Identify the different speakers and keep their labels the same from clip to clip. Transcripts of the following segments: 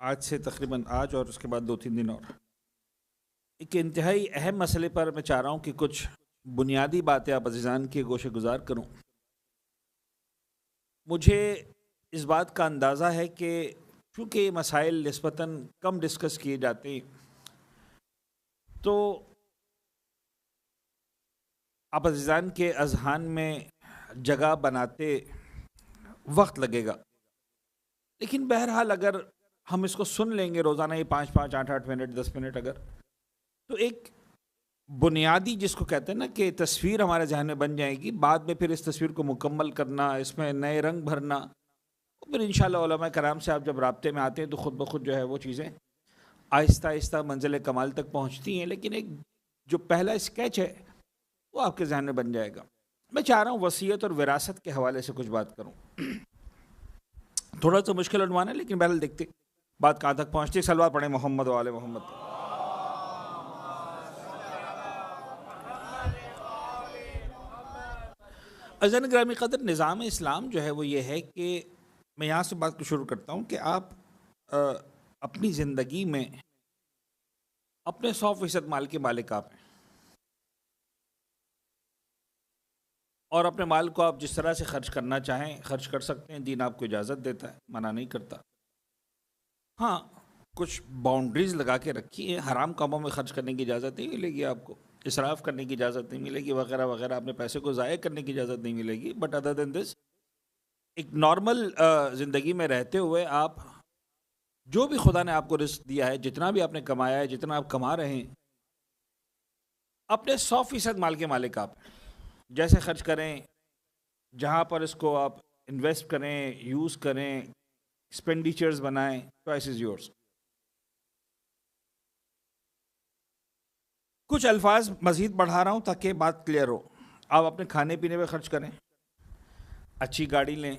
Speaker 1: آج سے تقریباً آج اور اس کے بعد 2-3 دن اور ایک انتہائی اہم مسئلے پر میں چاہ رہا ہوں کہ کچھ بنیادی باتیں آپ عزیزان کے گوشے گزار کروں. مجھے اس بات کا اندازہ ہے کہ چونکہ یہ مسائل نسبتاً کم ڈسکس کیے جاتے ہیں تو آپ عزیزان کے اذہان میں جگہ بناتے وقت لگے گا، لیکن بہرحال اگر ہم اس کو سن لیں گے روزانہ یہ 5-5 8-8 منٹ 10 منٹ اگر، تو ایک بنیادی جس کو کہتے ہیں نا کہ تصویر ہمارے ذہن میں بن جائے گی. بعد میں پھر اس تصویر کو مکمل کرنا، اس میں نئے رنگ بھرنا، پھر انشاءاللہ علماء کرام سے آپ جب رابطے میں آتے ہیں تو خود بخود جو ہے وہ چیزیں آہستہ آہستہ منزل کمال تک پہنچتی ہیں. لیکن ایک جو پہلا اسکیچ ہے وہ آپ کے ذہن میں بن جائے گا. میں چاہ رہا ہوں وصیت اور وراثت کے حوالے سے کچھ بات کروں. تھوڑا سا مشکل عنوان ہے لیکن بہرحال دیکھتے بات کہاں تک پہنچتی. صلوات پڑھیں محمد و آل محمد. عزیزان گرامی قدر، نظام اسلام جو ہے وہ یہ ہے کہ میں یہاں سے بات کو شروع کرتا ہوں کہ آپ اپنی زندگی میں اپنے 100% مال کے مالک آپ ہیں، اور اپنے مال کو آپ جس طرح سے خرچ کرنا چاہیں خرچ کر سکتے ہیں. دین آپ کو اجازت دیتا ہے، منع نہیں کرتا. ہاں، کچھ باؤنڈریز لگا کے رکھی ہے. حرام کاموں میں خرچ کرنے کی اجازت نہیں ملے گی آپ کو، اسراف کرنے کی اجازت نہیں ملے گی، وغیرہ وغیرہ. اپنے پیسے کو ضائع کرنے کی اجازت نہیں ملے گی. بٹ ادر دین دس، ایک نارمل زندگی میں رہتے ہوئے آپ جو بھی خدا نے آپ کو رزق دیا ہے، جتنا بھی آپ نے کمایا ہے، جتنا آپ کما رہے ہیں، اپنے 100% مال کے مالک آپ ہیں. جیسے خرچ کریں، جہاں پر اس کو آپ انویسٹ کریں، یوز کریں، ایکسپینڈیچرز بنائیں، چوائس از یورس. کچھ الفاظ مزید بڑھا رہا ہوں تاکہ بات کلیئر ہو. آپ اپنے کھانے پینے پہ خرچ کریں، اچھی گاڑی لیں،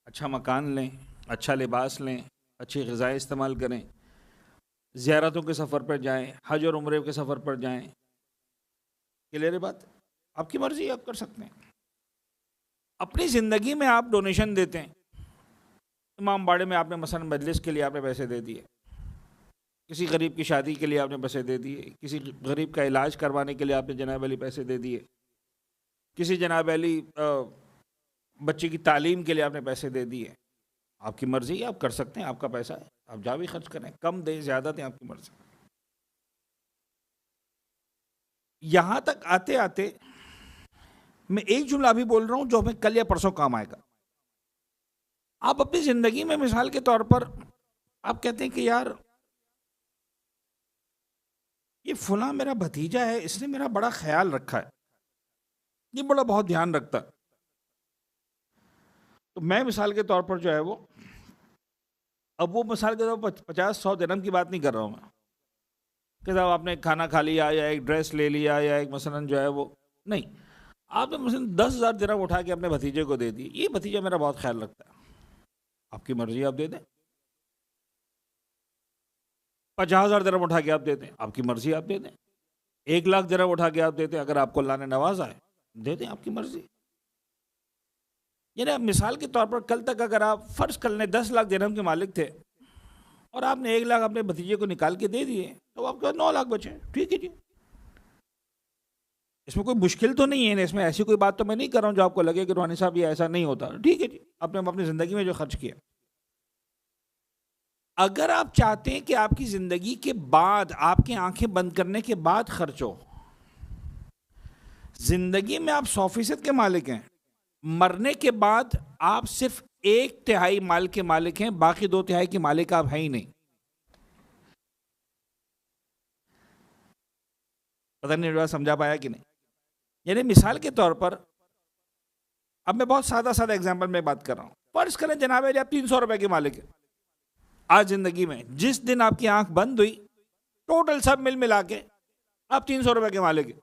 Speaker 1: اچھا مکان لیں، اچھا لباس لیں، اچھی غذائیں استعمال کریں، زیارتوں کے سفر پر جائیں، حج اور عمرے کے سفر پر جائیں. کلیئر بات؟ آپ کی مرضی، آپ کر سکتے ہیں. اپنی زندگی میں آپ ڈونیشن دیتے ہیں. امام باڑے میں آپ نے مثلا مجلس کے لیے آپ نے پیسے دے دیے، کسی غریب کی شادی کے لیے آپ نے پیسے دے دیے، کسی غریب کا علاج کروانے کے لیے آپ نے جناب علی پیسے دے دیے، کسی جناب علی بچے کی تعلیم کے لیے آپ نے پیسے دے دیے. آپ کی مرضی ہے، آپ کر سکتے ہیں، آپ کا پیسہ ہے، آپ جا بھی خرچ کریں، کم دیں زیادہ دیں، آپ کی مرضی. یہاں تک آتے آتے میں ایک جملہ ابھی بول رہا ہوں جو ہمیں کل یا پرسوں کام آئے گا. آپ اپنی زندگی میں مثال کے طور پر آپ کہتے ہیں کہ یار یہ فلاں میرا بھتیجا ہے، اس نے میرا بڑا خیال رکھا ہے، یہ بڑا بہت دھیان رکھتا ہے. تو میں مثال کے طور پر جو ہے وہ اب وہ مثال کے طور پر 50-100 درہم کی بات نہیں کر رہا ہوں میں کہ صاحب آپ نے کھانا کھا لیا یا ایک ڈریس لے لیا یا ایک مثلا جو ہے وہ نہیں. آپ نے مثلا 10,000 درہم اٹھا کے اپنے بھتیجے کو دے دی، یہ بھتیجا میرا بہت خیال رکھتا ہے، آپ کی مرضی، آپ دے دیں. 50,000 درہم اٹھا کے آپ دے دیں، آپ کی مرضی، آپ دے دیں. 1,00,000 درہم اٹھا کے آپ دیتے ہیں، اگر آپ کو اللہ نے نوازا ہے دے دیں، آپ کی مرضی. یعنی مثال کے طور پر کل تک اگر آپ فرض کر لیں 10 لاکھ درہم کے مالک تھے اور آپ نے 1,00,000 اپنے بھتیجے کو نکال کے دے دیے تو آپ کے پاس 9 لاکھ بچے. ٹھیک ہے جی، اس میں کوئی مشکل تو نہیں ہے، اس میں ایسی کوئی بات تو میں نہیں کر رہا ہوں جو آپ کو لگے کہ روحانی صاحب یہ ایسا نہیں ہوتا. ٹھیک ہے جی، آپ نے اپنی زندگی میں جو خرچ کیا. اگر آپ چاہتے ہیں کہ آپ کی زندگی کے بعد، آپ کی آنکھیں بند کرنے کے بعد خرچ ہو، زندگی میں آپ 100% کے مالک ہیں، مرنے کے بعد آپ صرف 1/3 مال کے مالک ہیں، باقی 2/3 کے مالک آپ ہیں ہی نہیں. پتہ نہیں سمجھا پایا کہ نہیں. یعنی مثال کے طور پر اب میں بہت سادہ ایگزامپل میں بات کر رہا ہوں. فرض کریں جناب آپ 300 روپے کے مالک ہیں آج زندگی میں. جس دن آپ کی آنکھ بند ہوئی ٹوٹل سب ملا کے آپ 300 روپے کے مالک ہیں.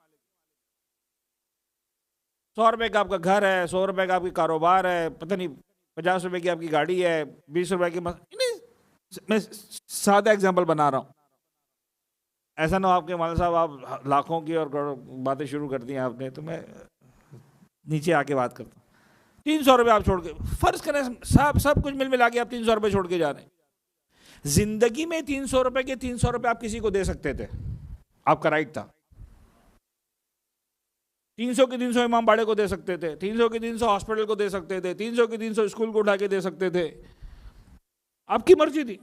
Speaker 1: 100 روپے کا آپ کا گھر ہے، 100 روپے کا آپ کی کاروبار ہے، پتہ نہیں 50 روپے کی آپ کی گاڑی ہے، 20 روپے کی میں سادہ ایگزامپل بنا رہا ہوں. ایسا نہ ہو آپ کے مولانا صاحب آپ لاکھوں کی اور باتیں شروع کر دی ہیں آپ نے، تو میں نیچے آ کے بات کرتا ہوں. 300 روپے آپ چھوڑ کے فرض کریں سب کچھ ملا کے آپ 300 روپے چھوڑ کے جا رہے ہیں. زندگی میں 300 روپے کے 300 روپے آپ کسی کو دے سکتے تھے، آپ کا رائٹ تھا. 300 کے 300 امام باڑے کو دے سکتے تھے، 300 کے 300 ہاسپٹل کو دے سکتے تھے، 300 کے 300 اسکول کو اٹھا کے دے سکتے تھے، آپ کی مرضی تھی.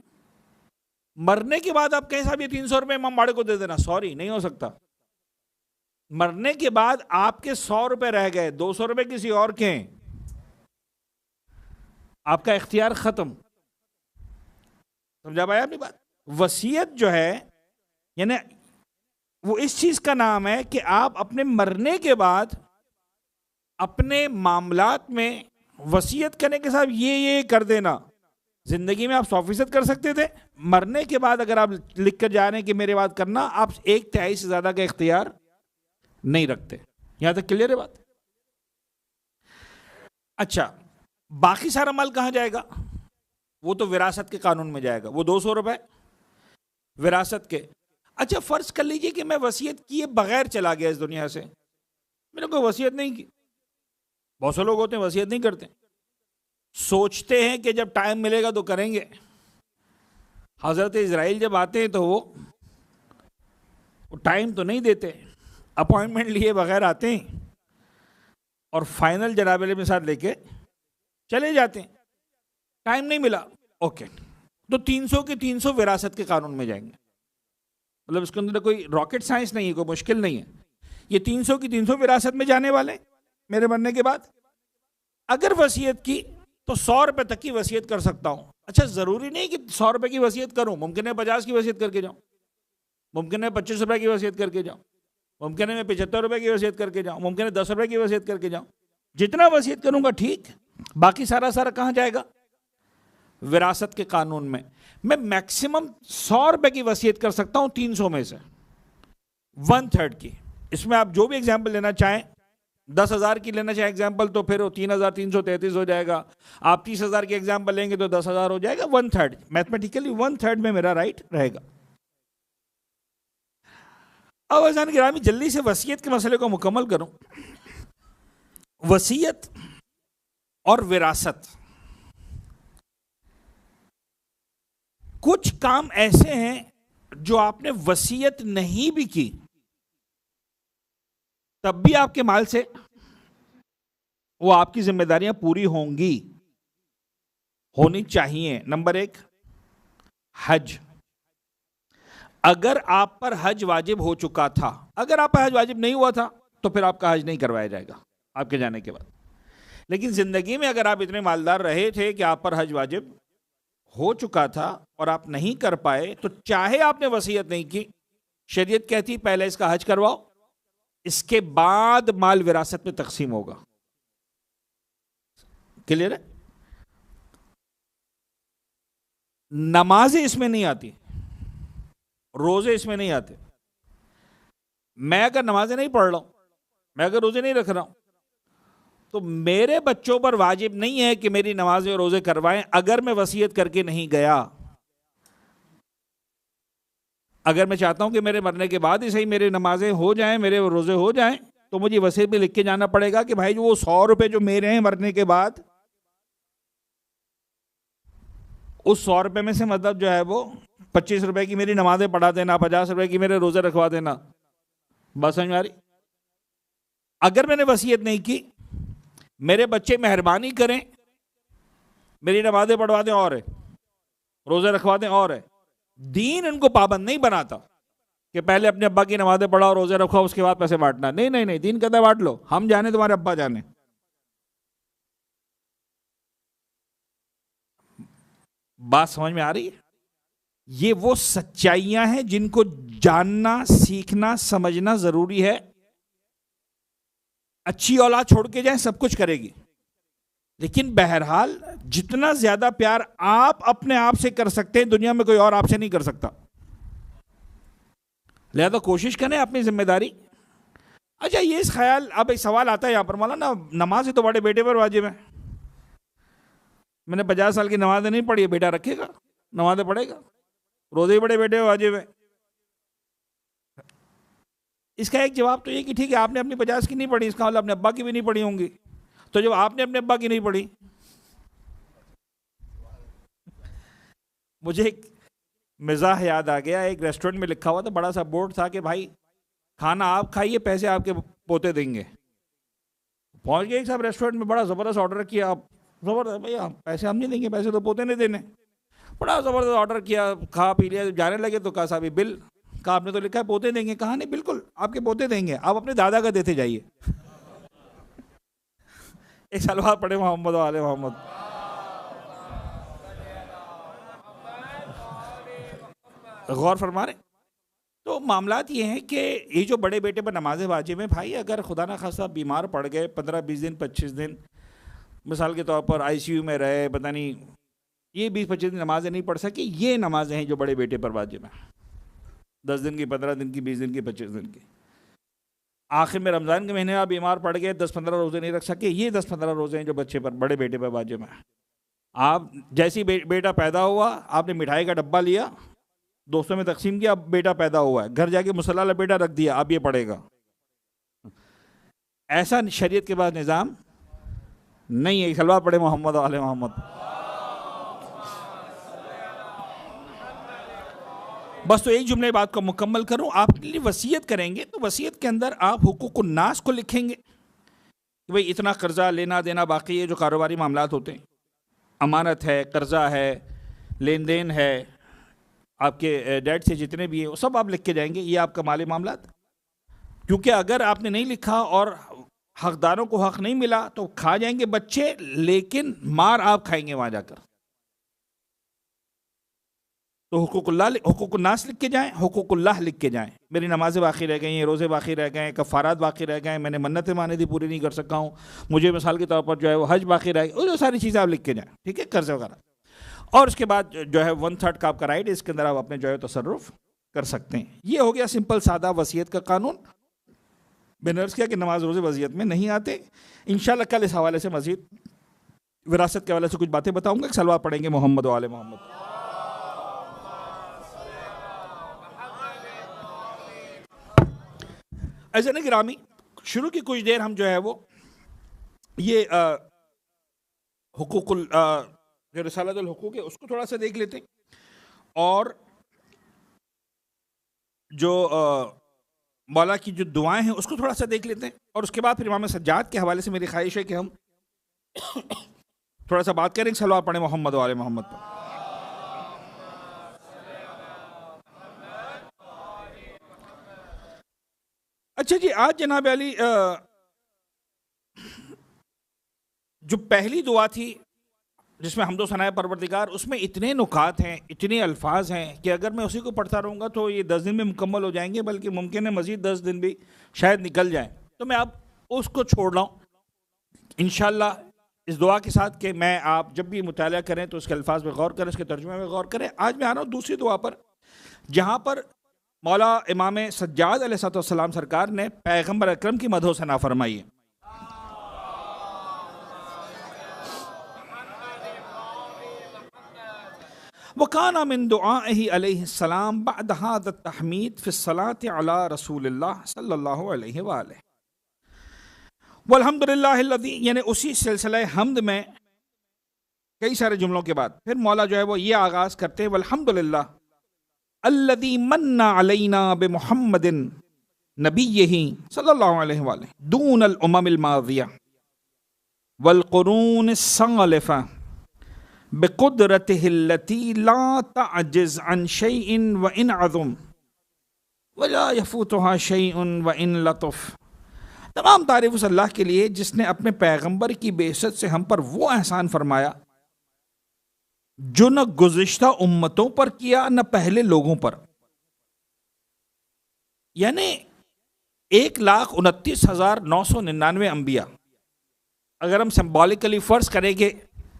Speaker 1: مرنے کے بعد آپ کہیں صاحب یہ 300 روپے امام باڑے کو دے دینا، سوری نہیں ہو سکتا. مرنے کے بعد آپ کے 100 روپے رہ گئے، 200 روپے کسی اور کے ہیں، آپ کا اختیار ختم. سمجھا پایا اپنی بات؟ وصیت جو ہے یعنی وہ اس چیز کا نام ہے کہ آپ اپنے مرنے کے بعد اپنے معاملات میں وصیت کرنے کے ساتھ یہ کر دینا. زندگی میں آپ 100% کر سکتے تھے، مرنے کے بعد اگر آپ لکھ کر جا رہے ہیں کہ میرے بعد کرنا، آپ 1/3 سے زیادہ کا اختیار نہیں رکھتے. یہاں تک کلیئر ہے بات؟ اچھا، باقی سارا مال کہاں جائے گا؟ وہ تو وراثت کے قانون میں جائے گا. وہ 200 روپے وراثت کے. اچھا فرض کر لیجئے کہ میں وصیت کیے بغیر چلا گیا اس دنیا سے، میں نے کوئی وصیت نہیں کی. بہت سے لوگ ہوتے ہیں وصیت نہیں کرتے، سوچتے ہیں کہ جب ٹائم ملے گا تو کریں گے. حضرت اسرائیل جب آتے ہیں تو وہ ٹائم تو نہیں دیتے، اپوائنٹمنٹ لیے بغیر آتے ہیں اور فائنل جناب علیہ کے ساتھ لے کے چلے جاتے ہیں. ٹائم نہیں ملا، اوکے، تو 300 کے 300 وراثت کے قانون میں جائیں گے. مطلب اس کے اندر کوئی راکٹ سائنس نہیں ہے، کوئی مشکل نہیں ہے. یہ 300 کی 300 وراثت میں جانے والے میرے مرنے کے بعد. اگر وصیت کی تو 100 روپے تک کی وصیت کر سکتا ہوں. اچھا ضروری نہیں کہ 100 روپے کی وصیت کروں، ممکن ہے 50 کی وصیت کر کے جاؤں، ممکن ہے 25 روپے کی وصیت کر کے جاؤں، ممکن ہے میں 75 روپے کی وصیت کر کے جاؤں، ممکن ہے 10 روپے کی وصیت کر کے جاؤں. جتنا وصیت کروں گا ٹھیک، باقی سارا کہاں جائے گا؟ وراثت کے قانون میں. میں میکسیمم 100 روپے کی وصیت کر سکتا ہوں 300 میں سے 1/3 کی. اس میں آپ جو بھی ایگزامپل لینا چاہیں، 10,000 کی لینا چاہیں ایگزامپل تو پھر وہ 3,333 ہو جائے گا. آپ 30,000 کی ایگزامپل لیں گے تو 10,000 ہو جائے گا. 1/3 میتھمیٹیکلی 1/3 میں میرا رائٹ رہے گا. اب عزیزان گرامی جلدی سے وصیت کے مسئلے کو مکمل کروں. وصیت اور وراثت، کچھ کام ایسے ہیں جو آپ نے وصیت نہیں بھی کی تب بھی آپ کے مال سے وہ آپ کی ذمہ داریاں پوری ہوں گی، ہونی چاہیے. نمبر 1 حج. اگر آپ پر حج واجب ہو چکا تھا، اگر آپ پر حج واجب نہیں ہوا تھا تو پھر آپ کا حج نہیں کروایا جائے گا آپ کے جانے کے بعد. لیکن زندگی میں اگر آپ اتنے مالدار رہے تھے کہ آپ پر حج واجب ہو چکا تھا اور آپ نہیں کر پائے تو چاہے آپ نے وصیت نہیں کی، شریعت کہتی پہلے اس کا حج کرواؤ، اس کے بعد مال وراثت میں تقسیم ہوگا. کلیئر ہے؟ نمازیں اس میں نہیں آتی، روزے اس میں نہیں آتے. میں اگر نمازیں نہیں پڑھ رہا ہوں، میں اگر روزے نہیں رکھ رہا ہوں تو میرے بچوں پر واجب نہیں ہے کہ میری نمازیں اور روزے کروائیں اگر میں وصیت کر کے نہیں گیا. اگر میں چاہتا ہوں کہ میرے مرنے کے بعد ہی صحیح میرے نمازیں ہو جائیں، میرے روزے ہو جائیں، تو مجھے وصیت میں لکھ کے جانا پڑے گا کہ بھائی جو وہ 100 روپے جو میرے ہیں مرنے کے بعد، اس 100 روپے میں سے مطلب جو ہے وہ 25 روپے کی میری نمازیں پڑھا دینا، 50 روپے کی میرے روزے رکھوا دینا. بات سمجھ میں آ رہی؟ اگر میں نے وصیت نہیں کی، میرے بچے مہربانی کریں میری نمازیں پڑھوا دیں اور ہے، روزے رکھوا دیں اور ہے. دین ان کو پابند نہیں بناتا کہ پہلے اپنے ابا کی نمازیں پڑھاؤ، روزے رکھو، اس کے بعد پیسے بانٹنا. نہیں نہیں نہیں، دین کہتا ہے بانٹ لو، ہم جانے تمہارے ابا جانے. بات سمجھ میں آ رہی ہے؟ یہ وہ سچائیاں ہیں جن کو جاننا، سیکھنا، سمجھنا ضروری ہے. اچھی اولاد چھوڑ کے جائیں سب کچھ کرے گی، لیکن بہرحال جتنا زیادہ پیار آپ اپنے آپ سے کر سکتے ہیں دنیا میں کوئی اور آپ سے نہیں کر سکتا. لہذا کوشش کریں اپنی ذمہ داری. اچھا یہ اس خیال، اب ایک سوال آتا ہے یہاں پر، مولانا نماز تو بڑے بیٹے پر واجب ہے، میں نے 50 سال کی نمازیں نہیں پڑھی ہے، بیٹا رکھے گا نمازیں پڑھے گا، روزے ہی بڑے بیٹے واجب ہے. اس کا ایک جواب تو یہ کہ ٹھیک ہے آپ نے اپنی 50 کی نہیں پڑھی، اس کا مطلب اپنے ابا کی بھی نہیں پڑھی ہوں گی. تو جب آپ نے اپنے ابا کی نہیں پڑھی، مجھے مزاح یاد آ گیا. ایک ریسٹورینٹ میں لکھا ہوا تھا, بڑا سا بورڈ تھا کہ بھائی کھانا آپ کھائیے, پیسے آپ کے پوتے دیں گے. پہنچ گئے ایک صاحب ریسٹورینٹ میں, بڑا زبردست آرڈر کیا. آپ زبردست بھائی پیسے ہم نہیں دیں گے, پیسے تو پوتے نہیں دینے. بڑا زبردست آرڈر کیا, کھا پی لیا, جانے لگے تو کہا صاحب بل. کہا آپ نے تو لکھا ہے پوتے دیں گے. کہا نہیں بالکل آپ کے پوتے دیں گے, آپ اپنے دادا کا دیتے جائیے. ایک سلوات پڑھے محمد و آل محمد. غور فرما رہے. تو معاملات یہ ہیں کہ یہ جو بڑے بیٹے پر نماز واجب ہیں بھائی, اگر خدا نہ خواستہ بیمار پڑ گئے 15-20 دن 25 دن, مثال کے طور پر آئی سی یو میں رہے, پتہ نہیں یہ 20-25 دن نمازیں نہیں پڑھ سکے, یہ نمازیں ہیں جو بڑے بیٹے پر واجب ہیں. 10 دن کی, 15 دن کی, 20 دن کی, 25 دن کی. آخر میں رمضان کے مہینے آپ بیمار پڑ گئے, 10-15 روزے نہیں رکھ سکے, یہ 10-15 روزے ہیں جو بچے پر, بڑے بیٹے پر واجب ہیں. آپ جیسی بیٹا پیدا ہوا, آپ نے مٹھائی کا ڈبہ لیا, دوستوں میں تقسیم کیا, اب بیٹا پیدا ہوا ہے, گھر جا کے مصلی لپیٹا رکھ دیا, اب یہ پڑھے گا. ایسا شریعت کے بعد نظام نہیں ہے. سلوات پڑھے محمد و آل محمد. بس تو ایک جملے بات کو مکمل کروں, آپ کے لیے وصیت کریں گے تو وصیت کے اندر آپ حقوق الناس کو لکھیں گے کہ بھئی اتنا قرضہ لینا دینا باقی ہے, جو کاروباری معاملات ہوتے ہیں, امانت ہے, قرضہ ہے, لین دین ہے, آپ کے ڈیٹ سے جتنے بھی ہیں وہ سب آپ لکھ کے جائیں گے. یہ آپ کا مالی معاملات, کیونکہ اگر آپ نے نہیں لکھا اور حقداروں کو حق نہیں ملا تو کھا جائیں گے بچے, لیکن مار آپ کھائیں گے وہاں جا کر. تو حقوق الناس لکھ کے جائیں, حقوق اللہ لکھ کے جائیں. میری نمازیں باقی رہ گئی ہیں, روزے باقی رہ گئے ہیں, کفارات باقی رہ گئے ہیں, میں نے منتیں مانی تھی پوری نہیں کر سکا ہوں, مجھے مثال کے طور پر جو ہے وہ حج باقی رہ گئی, وہ ساری چیزیں آپ لکھ کے جائیں, ٹھیک ہے, قرضے وغیرہ. اور اس کے بعد جو ہے 1/3 کا آپ کا رائٹ ہے, اس کے اندر آپ اپنے جو ہے تصرف کر سکتے ہیں. یہ ہو گیا سمپل سادہ وصیت کا قانون. میں نے عرض کیا کہ نماز روزے وصیت میں نہیں آتے. انشاءاللہ کل اس حوالے سے مزید وراثت کے حوالے سے کچھ باتیں بتاؤں گا. سلوات پڑھیں گے محمد و آل محمد. عزیزان گرامی, شروع کی کچھ دیر ہم جو ہے وہ یہ حقوق جو رسالۃ الحقوق ہے اس کو تھوڑا سا دیکھ لیتے ہیں, اور جو مولا کی جو دعائیں ہیں اس کو تھوڑا سا دیکھ لیتے ہیں, اور اس کے بعد پھر امام سجاد کے حوالے سے میری خواہش ہے کہ ہم تھوڑا سا بات کریں. صلوات پڑھیں محمد و آل محمد پر. اچھا جی, آج جناب علی جو پہلی دعا تھی جس میں حمد و ثناء پروردگار, اس میں اتنے نکات ہیں, اتنے الفاظ ہیں کہ اگر میں اسی کو پڑھتا رہوں گا تو یہ 10 دن میں مکمل ہو جائیں گے, بلکہ ممکن ہے مزید 10 دن بھی شاید نکل جائیں. تو میں اب اس کو چھوڑ رہا ہوں انشاءاللہ اس دعا کے ساتھ کہ میں آپ جب بھی مطالعہ کریں تو اس کے الفاظ پہ غور کریں, اس کے ترجمے میں غور کریں. آج میں آ رہا ہوں دوسری دعا پر, جہاں پر مولا امام سجاد علیہ السلام سرکار نے پیغمبر اکرم کی مدح و ثنا فرمائی ہے. وَكَانَ مِن دُعَائِهِ عَلَيْهِ السَّلَامُ بَعْدَ هَذَا التَّحْمِيدِ فِي الصَّلَاةِ عَلَى رسول اللہ صلی اللہ علیہ وآلہ والحمدللہ الذی, یعنی اسی سلسلہ حمد میں کئی سارے جملوں کے بعد پھر مولا جو ہے وہ یہ آغاز کرتے ہیں والحمدللہ الذی من علینا بمحمد نبیہ صلی اللہ علیہ وآلہ دون الامم الماضیہ والقرون السالفہ بقدرته التي لا تعجز عن شيء وإن عظم ولا يفوتها شيء وإن لطف. تمام تعریف اس اللہ کے لیے جس نے اپنے پیغمبر کی بعثت سے ہم پر وہ احسان فرمایا جو نہ گزشتہ امتوں پر کیا نہ پہلے لوگوں پر. یعنی 1,29,999 انبیاء, اگر ہم سمبولکلی فرض کریں کہ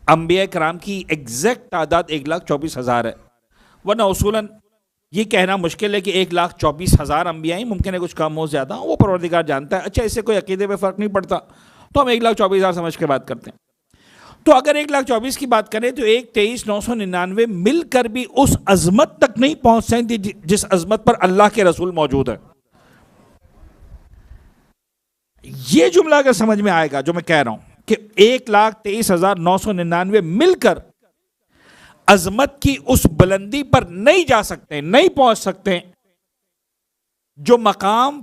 Speaker 1: انبیاء کرام کی ایگزیکٹ تعداد 1,24,000 ہے, ورنہ اصولاً یہ کہنا مشکل ہے کہ 1,24,000 انبیاء ہیں, ممکن ہے کچھ کم ہو زیادہ, وہ پروردگار جانتا ہے. اچھا, اس سے کوئی عقیدے پہ فرق نہیں پڑتا تو ہم 1,24,000 سمجھ کے بات کرتے ہیں. تو اگر 1,24,000 کی بات کریں تو 1,23,999 مل کر بھی اس عظمت تک نہیں پہنچ سکتی جس عظمت پر اللہ کے رسول موجود ہے. یہ جملہ اگر سمجھ میں آئے گا جو میں کہہ رہا ہوں کہ 1,23,999 مل کر عظمت کی اس بلندی پر نہیں جا سکتے، نہیں پہنچ سکتے جو مقام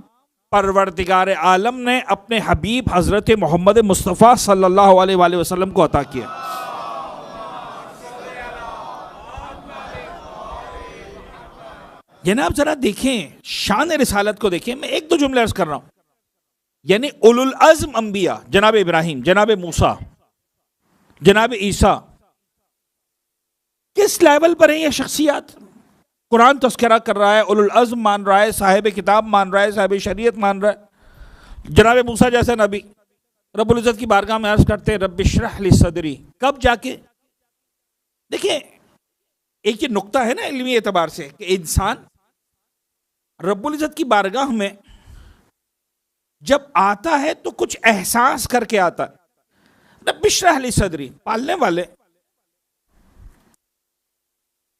Speaker 1: پروردگار عالم نے اپنے حبیب حضرت محمد مصطفیٰ صلی اللہ علیہ وآلہ وسلم کو عطا کیا۔ یعنی آپ ذرا دیکھیں شان رسالت کو دیکھیں، میں ایک دو جملے عرض کر رہا ہوں، یعنی اولو العزم انبیاء جناب ابراہیم، جناب موسیٰ، جناب عیسیٰ، کس لیول پر ہیں یہ شخصیات؟ قرآن تذکرہ کر رہا ہے، اولو العزم مان رہا ہے، صاحب کتاب مان رہا ہے، صاحب شریعت مان رہا ہے۔ جناب موسیٰ جیسے نبی رب العزت کی بارگاہ میں عرض کرتے ہیں رب اشرح لی صدری، کب جا کے؟ دیکھیں ایک یہ نقطہ ہے نا علمی اعتبار سے کہ انسان رب العزت کی بارگاہ میں جب آتا ہے تو کچھ احساس کر کے آتا ہے۔ رب اشرح لی صدری، پالنے والے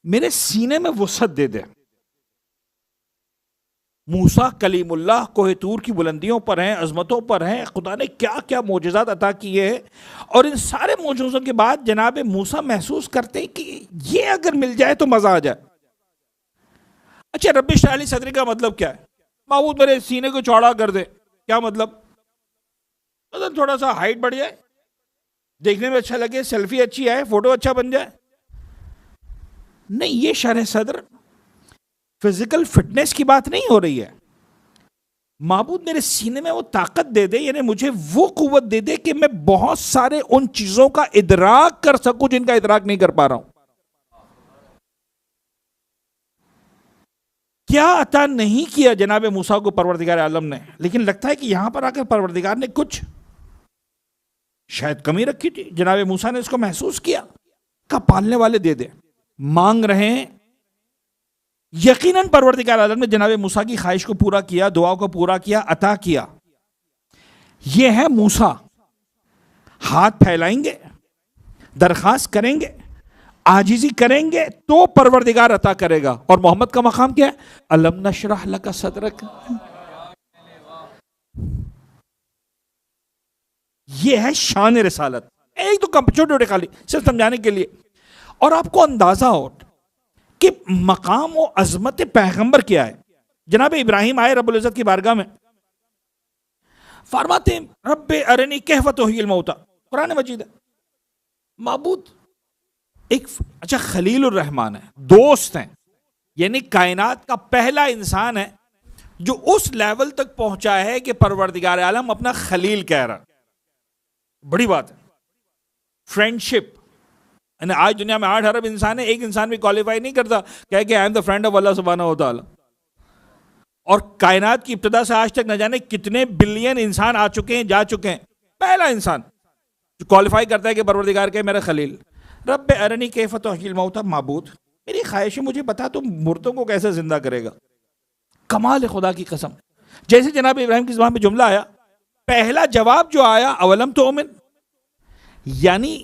Speaker 1: میرے سینے میں وسعت دے دے۔ موسیٰ کلیم اللہ کوہ طور کی بلندیوں پر ہیں، عظمتوں پر ہیں، خدا نے کیا کیا معجزات عطا کیے ہیں، اور ان سارے معجزوں کے بعد جناب موسیٰ محسوس کرتے ہیں کہ یہ اگر مل جائے تو مزہ آ جائے۔ اچھا رب اشرح لی صدری کا مطلب کیا ہے؟ معبود میرے سینے کو چوڑا کر دے، کیا مطلب؟ تھوڑا سا ہائٹ بڑھ جائے، دیکھنے میں اچھا لگے، سیلفی اچھی آئے، فوٹو اچھا بن جائے۔ نہیں، یہ شرح صدر فزیکل فٹنس کی بات نہیں ہو رہی ہے۔ معبود میرے سینے میں وہ طاقت دے دے، یعنی مجھے وہ قوت دے دے کہ میں بہت سارے ان چیزوں کا ادراک کر سکوں جن کا ادراک نہیں کر پا رہا ہوں۔ کیا عطا نہیں کیا جناب موسیٰ کو پروردگار عالم نے، لیکن لگتا ہے کہ یہاں پر آ کر پروردگار نے کچھ شاید کمی رکھی تھی، جناب موسیٰ نے اس کو محسوس کیا کہ پالنے والے دے دے، مانگ رہے ہیں۔ یقیناً پروردگار عالم نے جناب موسیٰ کی خواہش کو پورا کیا، دعا کو پورا کیا، عطا کیا۔ یہ ہے موسیٰ، ہاتھ پھیلائیں گے، درخواست کریں گے، عاجزی کریں گے تو پروردگار عطا کرے گا۔ اور محمد کا مقام کیا ہے؟ الم نشرح لک صدرک۔ یہ ہے شان رسالت۔ ایک تو چھوٹے چھوٹے خالی صرف سمجھانے کے لیے، اور آپ کو اندازہ ہو کہ مقام و عظمت پیغمبر کیا ہے۔ جناب ابراہیم آئے رب العزت کی بارگاہ میں، فرماتے ہیں رب ارنی کیف تحیی الموتیٰ، قرآن مجید ہے۔ معبود ایک اچھا خلیل الرحمن ہے، دوست ہیں، یعنی کائنات کا پہلا انسان ہے جو اس لیول تک پہنچا ہے کہ پروردگار عالم اپنا خلیل کہہ رہا۔ بڑی بات ہے، فرینڈشپ۔ یعنی آج دنیا میں 8 ارب انسان ہے، ایک انسان بھی کوالیفائی نہیں کرتا کہ I am the friend of اللہ سبحانہ و تعالی۔ اور کائنات کی ابتدا سے آج تک نہ جانے کتنے بلین انسان آ چکے ہیں، جا چکے ہیں، پہلا انسان جو کوالیفائی کرتا ہے کہ پروردگار کہ میرا خلیل۔ رب ارنی کیف تحیی الموتیٰ، معبود میری خواہش ہے مجھے بتا تو مردوں کو کیسے زندہ کرے گا۔ کمال خدا کی قسم، جیسے جناب ابراہیم کی زبان پہ جملہ آیا، پہلا جواب جو آیا اولم تؤمن، یعنی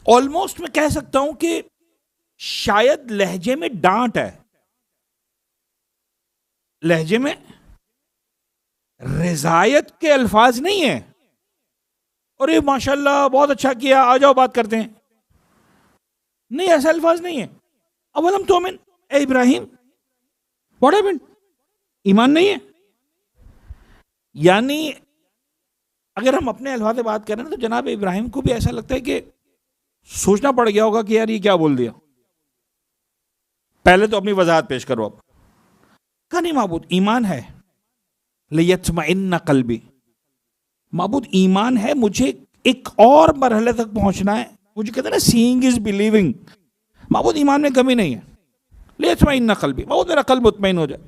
Speaker 1: آلموسٹ میں کہہ سکتا ہوں کہ شاید لہجے میں ڈانٹ ہے، لہجے میں رضایت کے الفاظ نہیں ہیں، اور یہ ماشاءاللہ بہت اچھا کیا، آ جاؤ بات کرتے ہیں، نہیں، ایسا الفاظ نہیں ہے۔ اولم تؤمن، اے ابراہیم واٹ ہیپنڈ، ایمان نہیں ہے؟ یعنی اگر ہم اپنے الفاظ سے بات کریں تو جناب ابراہیم کو بھی ایسا لگتا ہے کہ سوچنا پڑ گیا ہوگا کہ یار یہ کیا بول دیا، پہلے تو اپنی وضاحت پیش کرو۔ اب کہا نہیں معبود ایمان ہے، لیطمئن قلبی، معبود ایمان ہے، مجھے ایک اور مرحلے تک پہنچنا ہے، مجھے کہتے ہیں نا سینگ از بلیونگ، معبود ایمان میں کمی نہیں ہے، لیطمئن قلبی، معبود میرا قلب مطمئن ہو جائے۔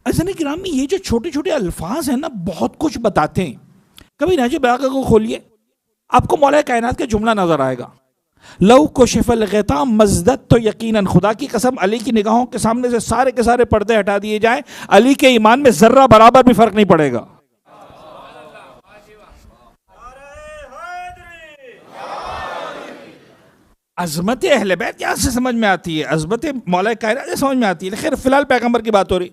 Speaker 1: عزیزان کرام، یہ جو چھوٹے چھوٹے الفاظ ہیں نا بہت کچھ بتاتے ہیں۔ کبھی نہج بلاغہ کو کھولیے، آپ کو مولا کائنات کا جملہ نظر آئے گا، لو کشف الغطاء مزدت، تو یقیناً خدا کی قسم علی کی نگاہوں کے سامنے سے سارے کے سارے پردے ہٹا دیے جائیں، علی کے ایمان میں ذرہ برابر بھی فرق نہیں پڑے گا۔ عظمت اہل بیت یہاں سے سمجھ میں آتی ہے، عظمت مولا کائنات سے سمجھ میں آتی ہے۔ خیر فی الحال پیغمبر کی بات ہو رہی،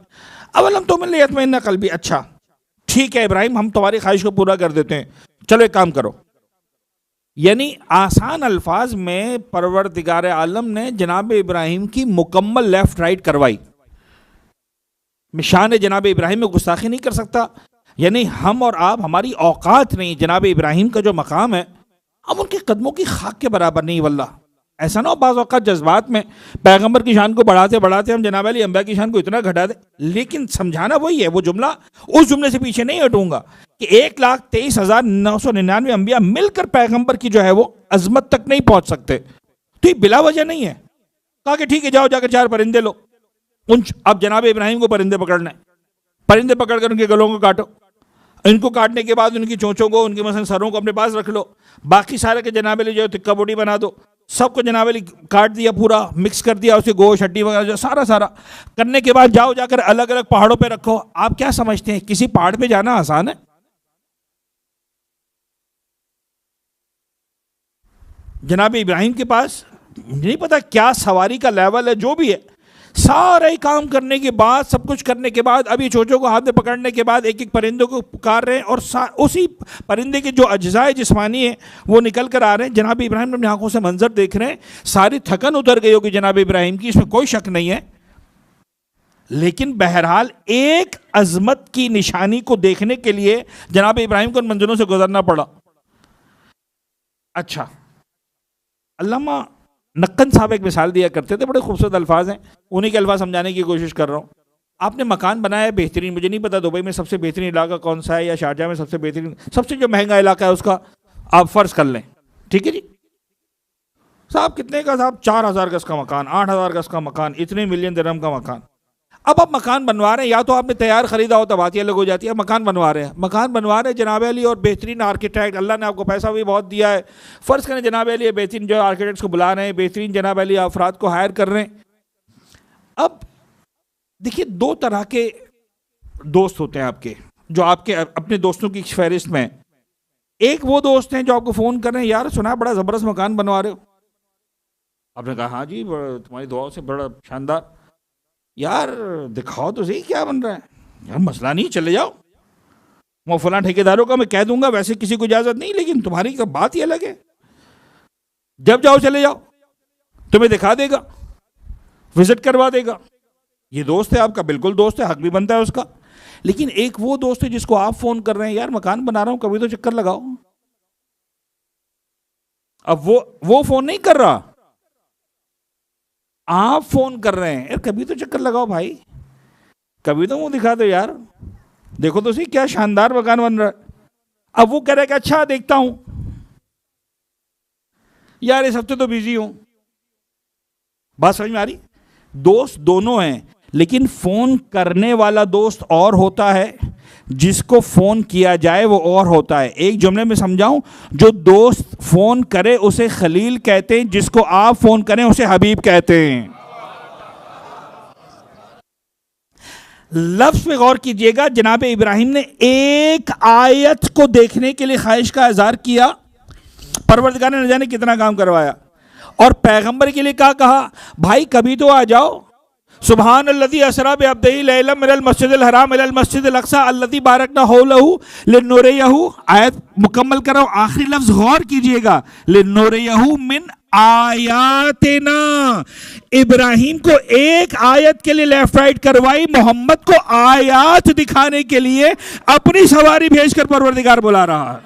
Speaker 1: اولم تؤمن لیطمئن قلبی، اچھا ٹھیک ہے ابراہیم، ہم تمہاری خواہش کو پورا کر دیتے ہیں، چلو ایک کام کرو، یعنی آسان الفاظ میں پروردگار عالم نے جناب ابراہیم کی مکمل لیفٹ رائٹ کروائی. میں شان جناب ابراہیم میں گستاخی نہیں کر سکتا. یعنی ہم اور آپ، ہماری اوقات نہیں. جناب ابراہیم کا جو مقام ہے ہم ان کے قدموں کی خاک کے برابر نہیں. واللہ ایسا نہ ہو بعض اوقات جذبات میں پیغمبر کی شان کو بڑھاتے بڑھاتے ہم جناب علی انبیاء کی شان کو اتنا گھٹا دیں. لیکن سمجھانا وہی ہے، وہ جملہ، اس جملے سے پیچھے نہیں ہٹوں گا کہ 1,23,999 انبیاء مل کر پیغمبر کی جو ہے وہ عظمت تک نہیں پہنچ سکتے. تو یہ بلا وجہ نہیں ہے. کہا کہ ٹھیک ہے جاؤ جا کر 4 پرندے لو. اب جناب ابراہیم کو پرندے پکڑنا ہے. پرندے پکڑ کر ان کے گلوں کو کاٹو. ان کو کاٹنے کے بعد ان کی چونچوں کو، ان کے مثلا سروں کو اپنے پاس رکھ لو. باقی سارے کے جناب علی جو تکہ بوٹی بنا دو. سب کو جناب علی کاٹ دیا، پورا مکس کر دیا، اسے گوشت ہڈی وغیرہ جو سارا کرنے کے بعد جاؤ جا کر الگ الگ پہاڑوں پہ رکھو. آپ کیا سمجھتے ہیں کسی پہاڑ پہ جانا آسان ہے؟ جناب ابراہیم کے پاس نہیں پتا کیا سواری کا لیول ہے، جو بھی ہے، سارے کام کرنے کے بعد، سب کچھ کرنے کے بعد، ابھی چوچوں کو ہاتھ میں پکڑنے کے بعد ایک ایک پرندوں کو پکار رہے ہیں اور اسی پرندے کے جو اجزاء جسمانی ہیں وہ نکل کر آ رہے ہیں. جناب ابراہیم اپنی آنکھوں سے منظر دیکھ رہے ہیں. ساری تھکن اتر گئی ہوگی جناب ابراہیم کی، اس میں کوئی شک نہیں ہے. لیکن بہرحال ایک عظمت کی نشانی کو دیکھنے کے لیے جناب ابراہیم کو ان منزلوں سے گزرنا پڑا. اچھا، علامہ نقن صاحب ایک مثال دیا کرتے تھے، بڑے خوبصورت الفاظ ہیں، انہیں کے الفاظ سمجھانے کی کوشش کر رہا ہوں. آپ نے مکان بنایا ہے بہترین، مجھے نہیں پتا دبئی میں سب سے بہترین علاقہ کون سا ہے یا شارجہ میں سب سے بہترین، سب سے جو مہنگا علاقہ ہے اس کا آپ فرض کر لیں. ٹھیک ہے جی صاحب، کتنے کا صاحب؟ 4,000 گز کا مکان، 8,000 گز کا مکان، اتنے ملین درہم کا مکان. اب آپ مکان بنوا رہے ہیں، یا تو آپ نے تیار خریدا ہو تو بات یہ الگ ہو جاتی ہے. مکان بنوا رہے ہیں جناب علی، اور بہترین آرکیٹیکٹ، اللہ نے آپ کو پیسہ بھی بہت دیا ہے. فرض کریں جناب علی بہترین جو آرکیٹیکٹس کو بلا رہے ہیں، بہترین جناب علی افراد کو ہائر کر رہے ہیں. اب دیکھیے 2 طرح کے دوست ہوتے ہیں آپ کے، جو آپ کے اپنے دوستوں کی فہرست میں. ایک وہ دوست ہیں جو آپ کو فون کر رہے ہیں، یار سنا بڑا زبردست مکان بنوا رہے ہو. آپ نے کہا ہاں جی تمہاری دعاؤں سے بڑا شاندار. یار دکھاؤ تو صحیح کیا بن رہا ہے. یار مسئلہ نہیں، چلے جاؤ، وہ فلاں ٹھیکیداروں کا میں کہہ دوں گا، ویسے کسی کو اجازت نہیں، لیکن تمہاری تو بات ہی الگ ہے. جب جاؤ چلے جاؤ، تمہیں دکھا دے گا، وزٹ کروا دے گا. یہ دوست ہے آپ کا، بالکل دوست ہے، حق بھی بنتا ہے اس کا. لیکن ایک وہ دوست ہے جس کو آپ فون کر رہے ہیں، یار مکان بنا رہا ہوں، کبھی تو چکر لگاؤ. اب وہ فون نہیں کر رہا، آپ فون کر رہے ہیں، یار کبھی تو چکر لگاؤ بھائی، کبھی تو منہ دکھا دو یار، دیکھو تو صحیح کیا شاندار مکان بن رہا ہے. اب وہ کہہ رہا ہے کہ اچھا دیکھتا ہوں، یار اس ہفتے تو بزی ہوں. بات سمجھ میں آ رہی؟ دوست دونوں ہیں، لیکن فون کرنے والا دوست اور ہوتا ہے، جس کو فون کیا جائے وہ اور ہوتا ہے. ایک جملے میں سمجھاؤں، جو دوست فون کرے اسے خلیل کہتے ہیں، جس کو آپ فون کریں اسے حبیب کہتے ہیں. لفظ پہ غور کیجئے گا. جناب ابراہیم نے ایک آیت کو دیکھنے کے لیے خواہش کا اظہار کیا، پروردگار نے نہ جانے کتنا کام کروایا. اور پیغمبر کے لیے کیا کہا؟ بھائی کبھی تو آ جاؤ. سبحان الذی اسریٰ بعبدہ لیلا من المسجد الحرام الی المسجد الاقصی الذی بارکنا حولہ لنریہ. آیت مکمل کر رہا ہوں، آخری لفظ غور کیجئے گا، لنریہ من آیاتنا. ابراہیم کو ایک آیت کے لیے لیفٹ رائٹ کروائی، محمد کو آیات دکھانے کے لیے اپنی سواری بھیج کر پروردگار بلا رہا ہے.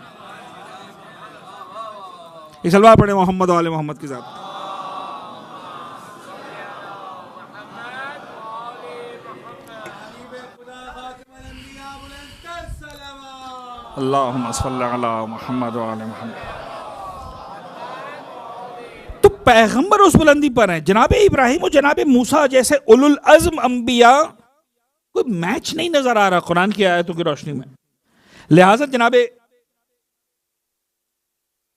Speaker 1: یہ سلوات پڑھیں محمد و آل محمد کی ذات. اللہم صلی علی محمد و آل محمد. تو پیغمبر اس بلندی پر ہیں. جناب ابراہیم و جناب موسیٰ جیسے اولو العزم انبیاء کوئی میچ نہیں نظر آ رہا قرآن کی آیتوں کی روشنی میں. لہٰذا جناب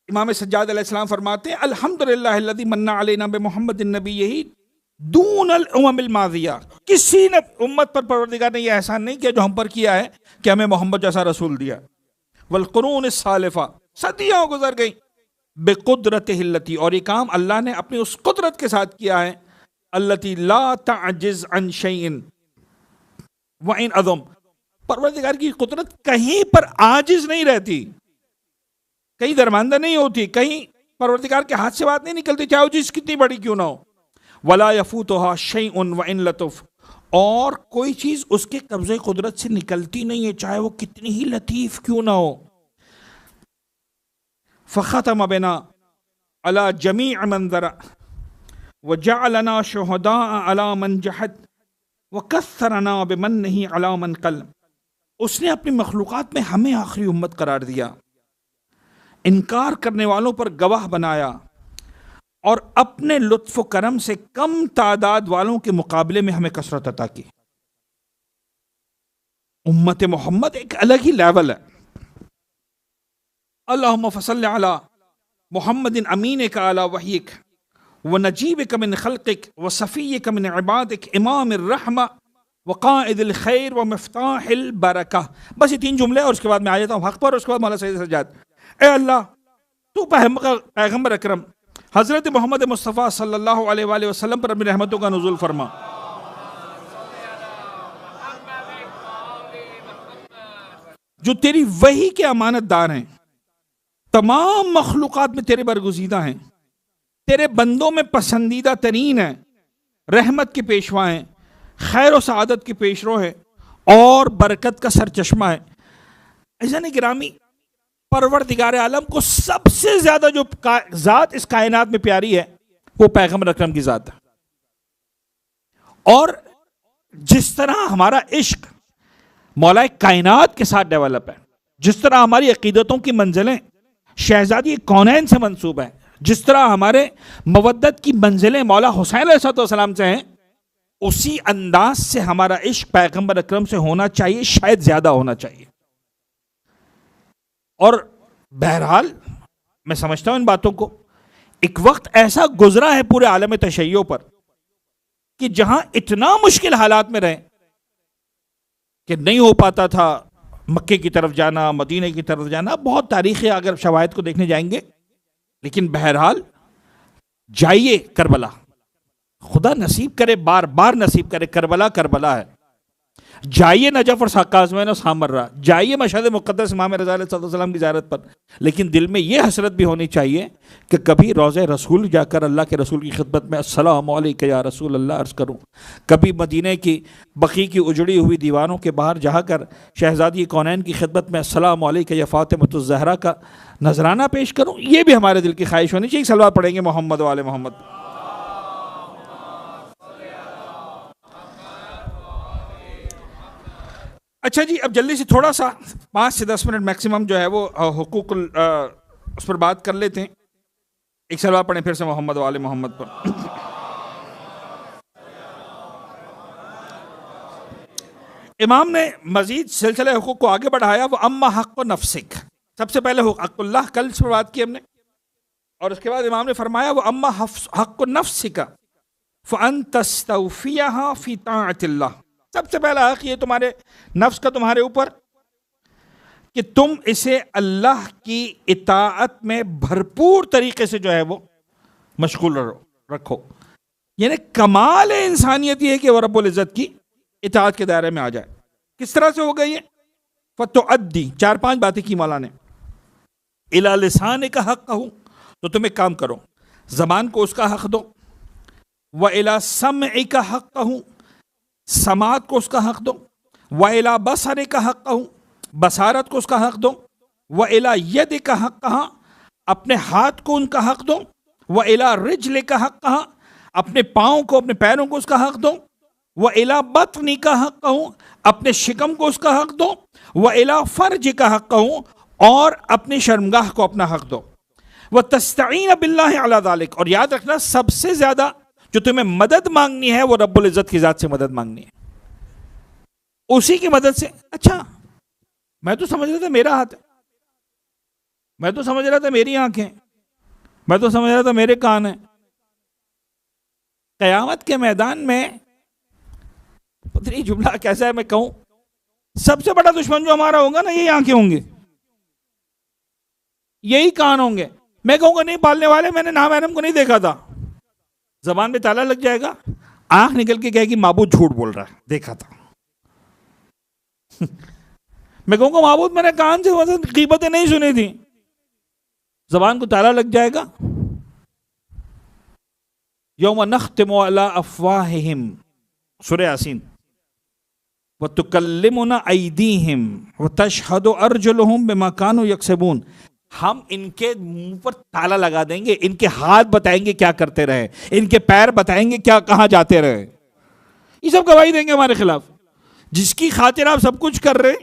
Speaker 1: امام سجاد علیہ السلام فرماتے ہیں الحمدللہ الذی من علینا بمحمد النبی دون الامم الماضیہ. کسی نے امت پر پروردگار نے یہ احسان نہیں کیا جو ہم پر کیا ہے کہ ہمیں محمد جیسا رسول دیا. والقرون السالفہ، صدیاں گزر گئیں، بقدرتہ التی، اور یہ کام اللہ نے اپنی اس قدرت کے ساتھ کیا ہے، التی لا تعجز عن شیء وان عظم. پروردگار کی قدرت کہیں پر عاجز نہیں رہتی. کہیں درماندہ نہیں ہوتی، کہیں پروردگار کے ہاتھ سے بات نہیں نکلتی، چاہے وہ چیز کتنی بڑی کیوں نہ ہو. ولا یفوتها شیء وان لطف، اور کوئی چیز اس کے قبضے قدرت سے نکلتی نہیں ہے، چاہے وہ کتنی ہی لطیف کیوں نہ ہو. فختم بنا علی جمیع من ذرا وجعلنا شہداء علی من جحد وکثرنا بمنہ علی من قل. اس نے اپنی مخلوقات میں ہمیں آخری امت قرار دیا، انکار کرنے والوں پر گواہ بنایا، اور اپنے لطف و کرم سے کم تعداد والوں کے مقابلے میں ہمیں کثرت عطا کی. امت محمد ایک الگ ہی لیول ہے. اللہم فصل علی محمد امینک علی وحیک ونجیبک من خلقک وصفیک من عبادک امام الرحمہ وقائد الخیر ومفتاح البرکہ. بس یہ 3 جملے اور اس کے بعد میں آ جاتا ہوں حق پر، اور اس کے بعد مولا سید سجاد. اے اللہ تو پیغمبر اکرم حضرت محمد مصطفیٰ صلی اللہ علیہ وآلہ وسلم پر اپنی رحمتوں کا نزول فرما. جو تیری وحی کے امانت دار ہیں، تمام مخلوقات میں تیرے برگزیدہ ہیں، تیرے بندوں میں پسندیدہ ترین ہیں، رحمت کے پیشوا ہیں، خیر و سعادت کے پیشرو ہیں، اور برکت کا سرچشمہ ہے. عزیزان گرامی، پروردگار عالم کو سب سے زیادہ جو ذات اس کائنات میں پیاری ہے وہ پیغمبر اکرم کی ذات ہے. اور جس طرح ہمارا عشق مولا کائنات کے ساتھ ڈیولپ ہے، جس طرح ہماری عقیدتوں کی منزلیں شہزادی کونین سے منسوب ہیں، جس طرح ہمارے مودت کی منزلیں مولا حسین علیہ السلام سے ہیں، اسی انداز سے ہمارا عشق پیغمبر اکرم سے ہونا چاہیے، شاید زیادہ ہونا چاہیے. اور بہرحال میں سمجھتا ہوں ان باتوں کو. ایک وقت ایسا گزرا ہے پورے عالم تشیع پر کہ جہاں اتنا مشکل حالات میں رہے کہ نہیں ہو پاتا تھا مکے کی طرف جانا، مدینہ کی طرف جانا. بہت تاریخی اگر شواہد کو دیکھنے جائیں گے، لیکن بہرحال جائیے کربلا. خدا نصیب کرے، بار بار نصیب کرے. کربلا کربلا ہے. جائیے نجف اور قازوین و سامرہ، جائیے مشہد مقدس امام رضا علیہ السلام کی زیارت پر، لیکن دل میں یہ حسرت بھی ہونی چاہیے کہ کبھی روضہ رسول جا کر اللہ کے رسول کی خدمت میں السلام علیکہ یا رسول اللہ عرض کروں، کبھی مدینہ کی بقیع کی اجڑی ہوئی دیواروں کے باہر جا کر شہزادی کونین کی خدمت میں السلام علیکہ یا فاطمۃ الزہرا کا نذرانہ پیش کروں. یہ بھی ہمارے دل کی خواہش ہونی چاہیے. صلوات پڑھیں گے محمد و آل محمد. اچھا جی، اب جلدی سے تھوڑا سا 5 سے 10 منٹ میکسیمم جو ہے وہ حقوق اس پر بات کر لیتے ہیں. ایک صلوات پڑھیں پھر سے محمد و آل محمد پر. امام نے مزید سلسلہ حقوق کو آگے بڑھایا. وہ اما حق و نفسک، سب سے پہلے حق اللہ کل سے بات کی ہم نے، اور اس کے بعد امام نے فرمایا وہ اما حق و نفسک فان تستوفیھا فی طاعت اللہ. سب سے پہلا حق یہ تمہارے نفس کا تمہارے اوپر کہ تم اسے اللہ کی اطاعت میں بھرپور طریقے سے جو ہے وہ مشغول رکھو. یعنی کمال انسانیت یہ ہے کہ وہ رب العزت کی اطاعت کے دائرے میں آ جائے. کس طرح سے ہوگا یہ؟ فتؤدی، 4-5 باتیں کی مولا نے. الی لسان کا حق کہوں تو تم ایک کام کرو، زبان کو اس کا حق دو. وَإِلَى سَمْعِ کا حق کہوں، سماعت کو اس کا حق دو. وَإِلَى بَصَرِ کا حق کہوں، بصارت کو اس کا حق دو. وَإِلَى يَدِ کا حق کہاں، اپنے ہاتھ کو ان کا حق دو. وَإِلَى رِجْلِ کا حق کہاں، اپنے پاؤں کو اپنے پیروں کو اس کا حق دو. وَإِلَى بَطْنِ کا حق کہوں، اپنے شکم کو اس کا حق دو. وَإِلَى فَرْجِ کا حق کہوں، اور اپنی شرمگاہ کو اپنا حق دو. وَتَسْتَعِينَ بِاللَّهِ عَلَى ذَلِكَ، اور یاد رکھنا سب سے زیادہ جو تمہیں مدد مانگنی ہے وہ رب العزت کی ذات سے مدد مانگنی ہے، اسی کی مدد سے. اچھا میں تو سمجھ رہا تھا میرا ہاتھ ہے، میں تو سمجھ رہا تھا میری آنکھیں، میں تو سمجھ رہا تھا میرے کان ہیں. قیامت کے میدان میں پتہ نہیں جملہ کیسا ہے میں کہوں، سب سے بڑا دشمن جو ہمارا ہوگا نا یہی آنکھیں ہوں گی، یہی کان ہوں گے. میں کہوں گا نہیں پالنے والے میں نے نامحرم کو نہیں دیکھا تھا، زبان پہ تالا لگ جائے گا، آنکھ نکل کے کہے گی معبود جھوٹ بول رہا ہے، دیکھا تھا. میں کہوں گا معبود میں نے کان سے غیبتیں نہیں سنی تھی. زبان کو تالا لگ جائے گا. یوم نختم علی افواہہم، سورہ یاسین. وتکلمنا ایدیہم وتشہد ارجلہم بما کانوا یکسبون. ہم ان کے منہ پر تالا لگا دیں گے، ان کے ہاتھ بتائیں گے کیا کرتے رہے، ان کے پیر بتائیں گے کیا کہاں جاتے رہے. یہ سب گواہی دیں گے ہمارے خلاف. جس کی خاطر آپ سب کچھ کر رہے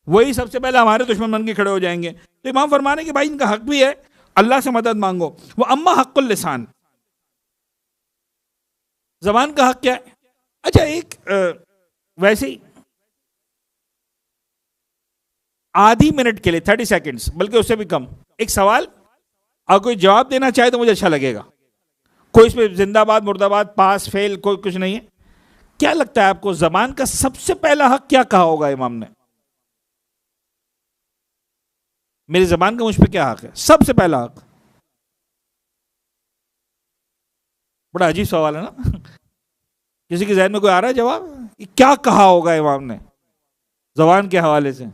Speaker 1: وہی سب سے پہلے ہمارے دشمن بن کے کھڑے ہو جائیں گے. تو امام فرمانے کہ بھائی ان کا حق بھی ہے، اللہ سے مدد مانگو. وہ اما حق اللسان، زبان کا حق کیا ہے؟ اچھا ایک ویسے ہی آدھی منٹ کے لیے 30 سیکنڈز، بلکہ اس سے بھی کم، ایک سوال اور کوئی جواب دینا چاہے تو مجھے اچھا لگے گا. کوئی اس پہ زندہ باد مردہ باد پاس فیل کوئی کچھ نہیں ہے. کیا لگتا ہے آپ کو زبان کا سب سے پہلا حق کیا کہا ہوگا امام نے؟ میری زبان کا مجھ پہ کیا حق ہے؟ سب سے پہلا حق. بڑا عجیب سوال ہے نا. کسی کے ذہن میں کوئی آ رہا ہے جواب؟ کیا کہا ہوگا امام نے زبان کے حوالے سے؟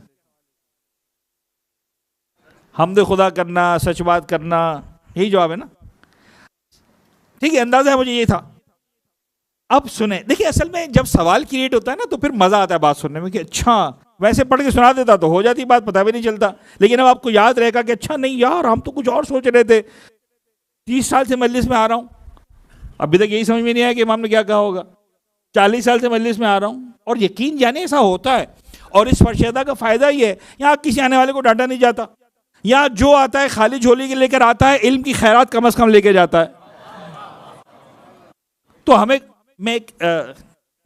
Speaker 1: حمد خدا کرنا، سچ بات کرنا، یہی جواب ہے نا. ٹھیک ہے، اندازہ ہے مجھے یہ تھا. اب سنیں، دیکھیں اصل میں جب سوال کریٹ ہوتا ہے نا تو پھر مزہ آتا ہے بات سننے میں کہ اچھا، ویسے پڑھ کے سنا دیتا تو ہو جاتی بات، پتہ بھی نہیں چلتا. لیکن اب آپ کو یاد رہے گا کہ اچھا نہیں یار ہم تو کچھ اور سوچ رہے تھے، 30 سال سے مجلس میں آ رہا ہوں، ابھی تک یہی سمجھ میں نہیں آیا کہ امام نے کیا کہا ہوگا. 40 سال سے مجلس میں آ رہا ہوں، اور یقین جانے ایسا ہوتا ہے. اور اس فرشیدہ کا فائدہ یہ ہے، یہاں کسی آنے والے کو ڈانٹا نہیں جاتا. یہاں جو آتا ہے خالی جھولی کے لے کر آتا ہے، علم کی خیرات کم از کم لے کے جاتا ہے. تو ہمیں، میں ایک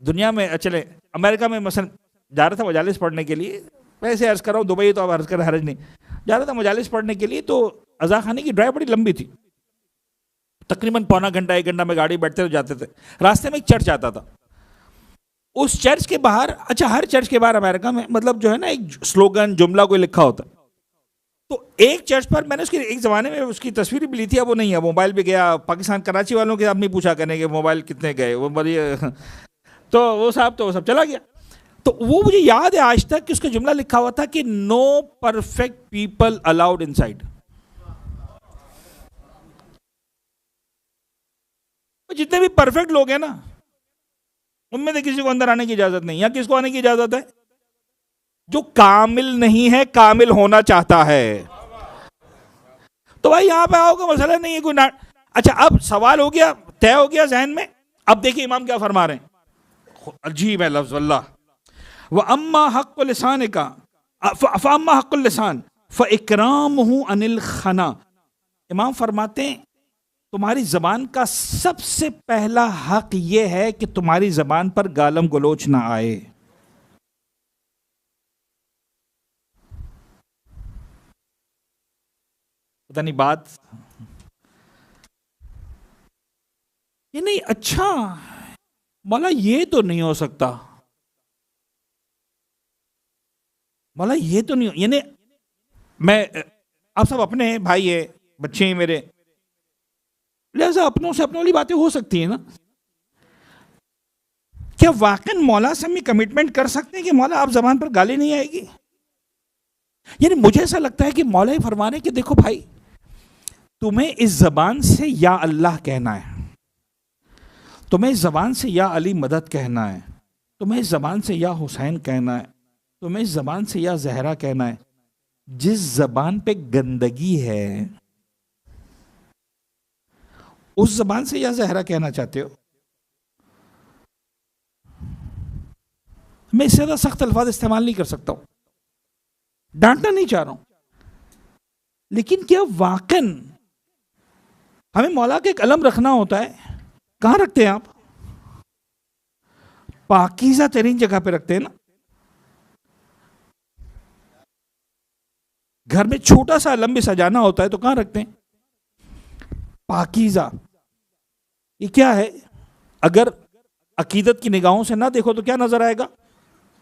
Speaker 1: دنیا میں چلے امریکہ میں مثلا جا رہا تھا مجالس پڑھنے کے لیے، ویسے عرض کر رہا ہوں دبئی تو اب عرض کر حرج نہیں، جا رہا تھا مجالس پڑھنے کے لیے. تو عزا خانے کی ڈرائیو بڑی لمبی تھی، تقریباً پونا گھنٹہ 1 گھنٹہ میں گاڑی بیٹھتے ہوئے جاتے تھے. راستے میں ایک چرچ آتا تھا. اس چرچ کے باہر، اچھا ہر چرچ کے باہر امریکہ میں مطلب جو ہے نا ایک سلوگن جملہ کوئی لکھا ہوتا. تو ایک چرچ پر میں نے اس کی ایک زمانے میں اس کی تصویر بھی لی تھی، اب وہ نہیں ہے. موبائل بھی گیا پاکستان کراچی والوں کے، اب نہیں پوچھا کرنے کہ موبائل کتنے گئے، وہ بڑی تو وہ صاحب تو وہ سب چلا گیا. تو وہ مجھے یاد ہے آج تک کہ اس کا جملہ لکھا ہوا تھا کہ no perfect people allowed in side. جتنے بھی پرفیکٹ لوگ ہیں نا ان میں سے کسی کو اندر آنے کی اجازت نہیں. یہاں کس کو آنے کی اجازت ہے؟ جو کامل نہیں ہے، کامل ہونا چاہتا ہے. تو بھائی یہاں پہ آؤ گا مسئلہ نہیں ہے کوئی اچھا اب سوال ہو گیا، طے ہو گیا ذہن میں. اب دیکھیں امام کیا فرما رہے ہیں، عجیب ہے لفظ واللہ. وَأَمَّا حَقُّ لِسَانِكَ فَأَمَّا حَقُّ اللِّسَانِ فَإِكْرَامُهُ عَنِ الْخَنَا. امام فرماتے ہیں تمہاری زبان کا سب سے پہلا حق یہ ہے کہ تمہاری زبان پر گالم گلوچ نہ آئے. پتہ نہیں بات یہ نہیں. اچھا مولا یہ تو نہیں ہو سکتا، مولا یہ تو نہیں، یعنی میں، آپ سب اپنے بھائی ہیں، بچے ہیں میرے، لہذا اپنوں سے اپنوں والی باتیں ہو سکتی ہیں نا. کیا واقعاً مولا سے ہم یہ کمٹمنٹ کر سکتے ہیں کہ مولا آپ زبان پر گالی نہیں آئے گی؟ یعنی مجھے ایسا لگتا ہے کہ مولا فرمانے کہ دیکھو بھائی تمہیں اس زبان سے یا اللہ کہنا ہے، تمہیں اس زبان سے یا علی مدد کہنا ہے، تمہیں اس زبان سے یا حسین کہنا ہے، تمہیں اس زبان سے یا زہرا کہنا ہے. جس زبان پہ گندگی ہے اس زبان سے یا زہرا کہنا چاہتے ہو؟ میں اس سے زیادہ سخت الفاظ استعمال نہیں کر سکتا ہوں، ڈانٹنا نہیں چاہ رہا ہوں، لیکن کیا واقعاً ہمیں مولا کا ایک علم رکھنا ہوتا ہے؟ کہاں رکھتے ہیں آپ؟ پاکیزہ ترین جگہ پہ رکھتے ہیں نا. گھر میں چھوٹا سا علم بھی سجانا ہوتا ہے تو کہاں رکھتے ہیں؟ پاکیزہ. یہ کیا ہے؟ اگر عقیدت کی نگاہوں سے نہ دیکھو تو کیا نظر آئے گا؟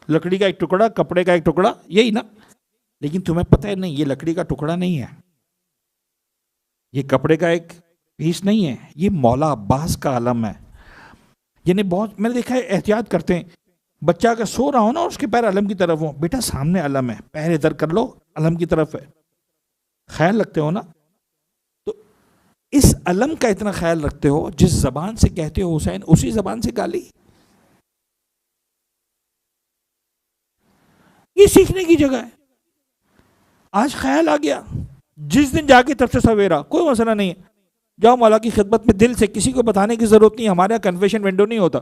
Speaker 1: لکڑی کا ایک ٹکڑا، کپڑے کا ایک ٹکڑا، یہی نا. لیکن تمہیں پتہ ہے نہیں، یہ لکڑی کا ٹکڑا نہیں ہے، یہ کپڑے کا ایک پیس نہیں ہے، یہ مولا عباس کا علم ہے. یعنی بہت میں نے دیکھا ہے احتیاط کرتے ہیں، بچہ اگر سو رہا ہو نا اور اس کے پیر علم کی طرف ہو، بیٹا سامنے علم ہے، پیر ادھر کر لو، علم کی طرف ہے. خیال رکھتے ہو نا؟ اس علم کا اتنا خیال رکھتے ہو، جس زبان سے کہتے ہو حسین اسی زبان سے گالی. یہ سیکھنے کی جگہ ہے. آج خیال آ گیا، جس دن جا کے تب سے سویرا، کوئی مسئلہ نہیں ہے، جاؤ مولا کی خدمت میں دل سے، کسی کو بتانے کی ضرورت نہیں. ہمارے یہاں کنفیشن ونڈو نہیں ہوتا.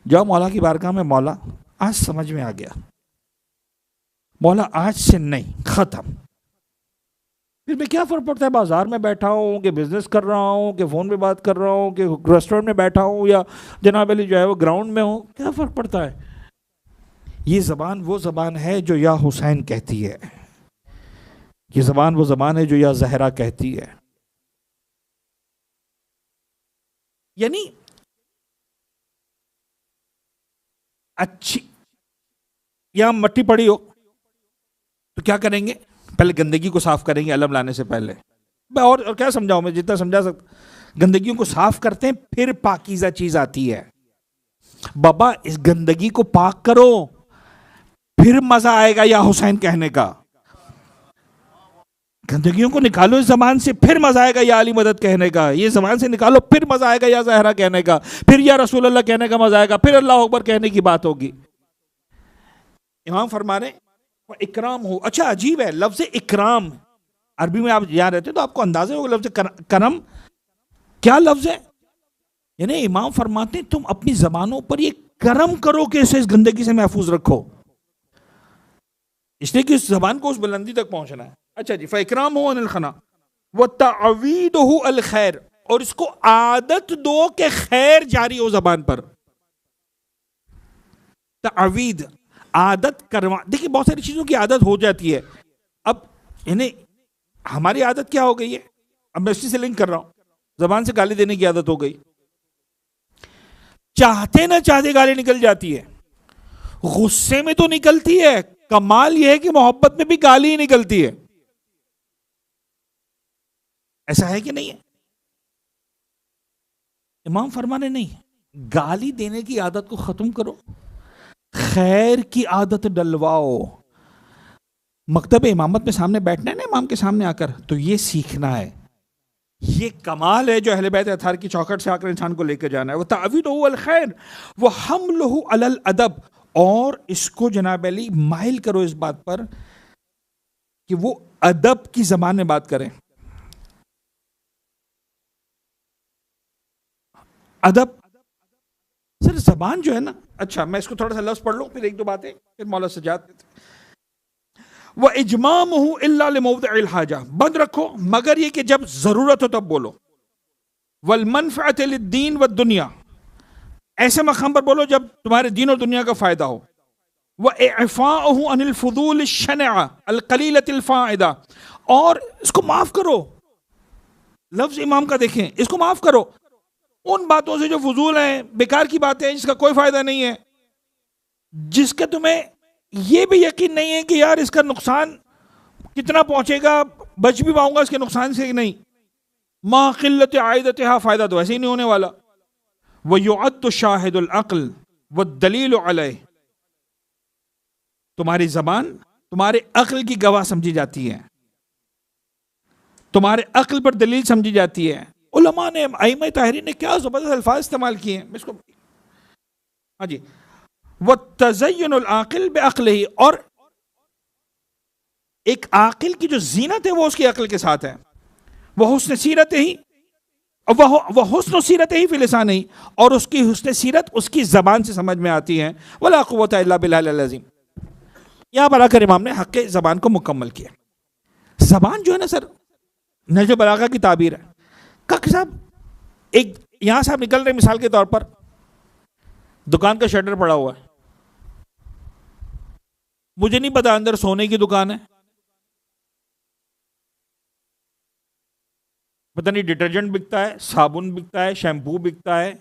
Speaker 1: جاؤ مولا کی بارگاہ میں، مولا آج سمجھ میں آ گیا، مولا آج سے نہیں، ختم. پھر میں کیا فرق پڑتا ہے بازار میں بیٹھا ہوں کہ بزنس کر رہا ہوں کہ فون پہ بات کر رہا ہوں کہ ریسٹورنٹ میں بیٹھا ہوں یا جناب علی جو ہے وہ گراؤنڈ میں ہوں، کیا فرق پڑتا ہے؟ یہ زبان وہ زبان ہے جو یا حسین کہتی ہے، یہ زبان وہ زبان ہے جو یا زہرا کہتی ہے. یعنی اچھی یا مٹی پڑی ہو تو کیا کریں گے؟ پہلے گندگی کو صاف کریں گے علم لانے سے پہلے. میں اور کیا سمجھاؤں، میں جتنا سمجھا سکتا، گندگیوں کو صاف کرتے ہیں پھر پاکیزہ چیز آتی ہے. بابا اس گندگی کو پاک کرو پھر مزہ آئے گا یا حسین کہنے کا. گندگیوں کو نکالو اس زبان سے پھر مزہ آئے گا یا علی مدد کہنے کا. یہ زبان سے نکالو پھر مزہ آئے گا یا زہرا کہنے کا، پھر یا رسول اللہ کہنے کا مزہ آئے گا، پھر اللہ اکبر کہنے کی بات ہوگی. امام فرما رہے اکرام ہو. اچھا عجیب ہے لفظ اکرام، عربی میں آپ یہاں رہتے تو آپ کو اندازہ ہوگا لفظ کرم کیا لفظ ہے. یعنی امام فرماتے ہیں تم اپنی زبانوں پر یہ کرم کرو کہ اسے اس گندگی سے محفوظ رکھو، اس لیے کہ اس زبان کو اس بلندی تک پہنچنا ہے. اچھا جی، فَإِكْرَامُهُ عَنِ الْخَنَا وَتَعْوِيدُهُ الْخَيْرِ، اور اس کو عادت دو کہ خیر جاری ہو زبان پر. تعوید عادت کروا. دیکھیں بہت ساری چیزوں کی عادت ہو جاتی ہے. اب یعنی ہماری عادت کیا ہو گئی ہے، اب میں اسی سے لنک کر رہا ہوں، زبان سے گالی دینے کی عادت ہو گئی. چاہتے نہ چاہتے گالی نکل جاتی ہے، غصے میں تو نکلتی ہے، کمال یہ ہے کہ محبت میں بھی گالی ہی نکلتی ہے. ایسا ہے کہ نہیں ہے؟ امام فرمانے نہیں، گالی دینے کی عادت کو ختم کرو، خیر کی عادت ڈلواؤ. مکتب امامت میں سامنے بیٹھنا ہے نا امام کے سامنے آ کر، تو یہ سیکھنا ہے. یہ کمال ہے جو اہل بیت اطہار کی چوکھٹ سے آ کر انسان کو لے کے جانا ہے. وَتَعْوِيدُهُ الْخَيْرِ وَحَمْلُهُ عَلَى الْأَدَبِ، اور اس کو جناب علی مائل کرو اس بات پر کہ وہ ادب کی زبان میں بات کریں. ادب سر زبان جو ہے نا، اچھا میں اس کو تھوڑا سا لفظ پڑھ لوں پھر ایک دو باتیں پھر مولا سجاد. وَإِجْمَامُهُ إِلَّا لِمَوْضِعِ الْحَاجَةِ، بند رکھو مگر یہ کہ جب ضرورت ہو تب بولو. وَالْمَنْفَعَةِ لِلدِّينِ وَالدُّنْيَا، ایسے مقام پر بولو جب تمہارے دین اور دنیا کا فائدہ ہو. وَإِعْفَاؤُهُ عَنِ الْفُضُولِ الشَّنِعَةِ الْقَلِيلَةِ الْفَائِدَةِ، اور اس کو معاف کرو. لفظ امام کا دیکھیں، اس کو معاف کرو ان باتوں سے جو فضول ہیں، بیکار کی باتیں ہیں، جس کا کوئی فائدہ نہیں ہے، جس کا تمہیں یہ بھی یقین نہیں ہے کہ یار اس کا نقصان کتنا پہنچے گا، بچ بھی پاؤں گا اس کے نقصان سے نہیں. ما قلت عائدتها، فائدہ تو ایسے ہی نہیں ہونے والا. وَيُعَدُّ شَاهِدُ الْعَقْلِ وَالدَّلِيلُ عَلَيْهِ، تمہاری زبان تمہارے عقل کی گواہ سمجھی جاتی ہے، تمہارے عقل پر دلیل سمجھی جاتی ہے. علماء نے، ائمہ طاہرین نے کیا زبردست الفاظ استعمال کیے ہیں. اس کو ہاں جی، وَتَزَيُّنُ الْعَاقِلِ بِعَقْلِهِ، اور ایک عاقل کی جو زینت ہے وہ اس کی عقل کے ساتھ ہے. وَحُسْنُ سِیرَتِهِ، وَحُسْنُ سِیرَتِهِ فِی لِسَانِهِ، اور اس کی حسن سیرت اس کی زبان سے سمجھ میں آتی ہے. وَلَا قُوَّةَ إِلَّا بِاللَّهِ الْعَظِیمِ. یہاں پر آ کر امام نے حق زبان کو مکمل کیا. زبان جو ہے نا سر، نہج بلاغہ کی تعبیر ہے. کاکا صاحب ایک یہاں سے آپ نکل رہے مثال کے طور پر، دکان کا شٹر پڑا ہوا ہے، مجھے نہیں پتا اندر سونے کی دکان ہے، پتہ نہیں ڈٹرجنٹ بکتا ہے، صابن بکتا ہے، شیمپو بکتا ہے،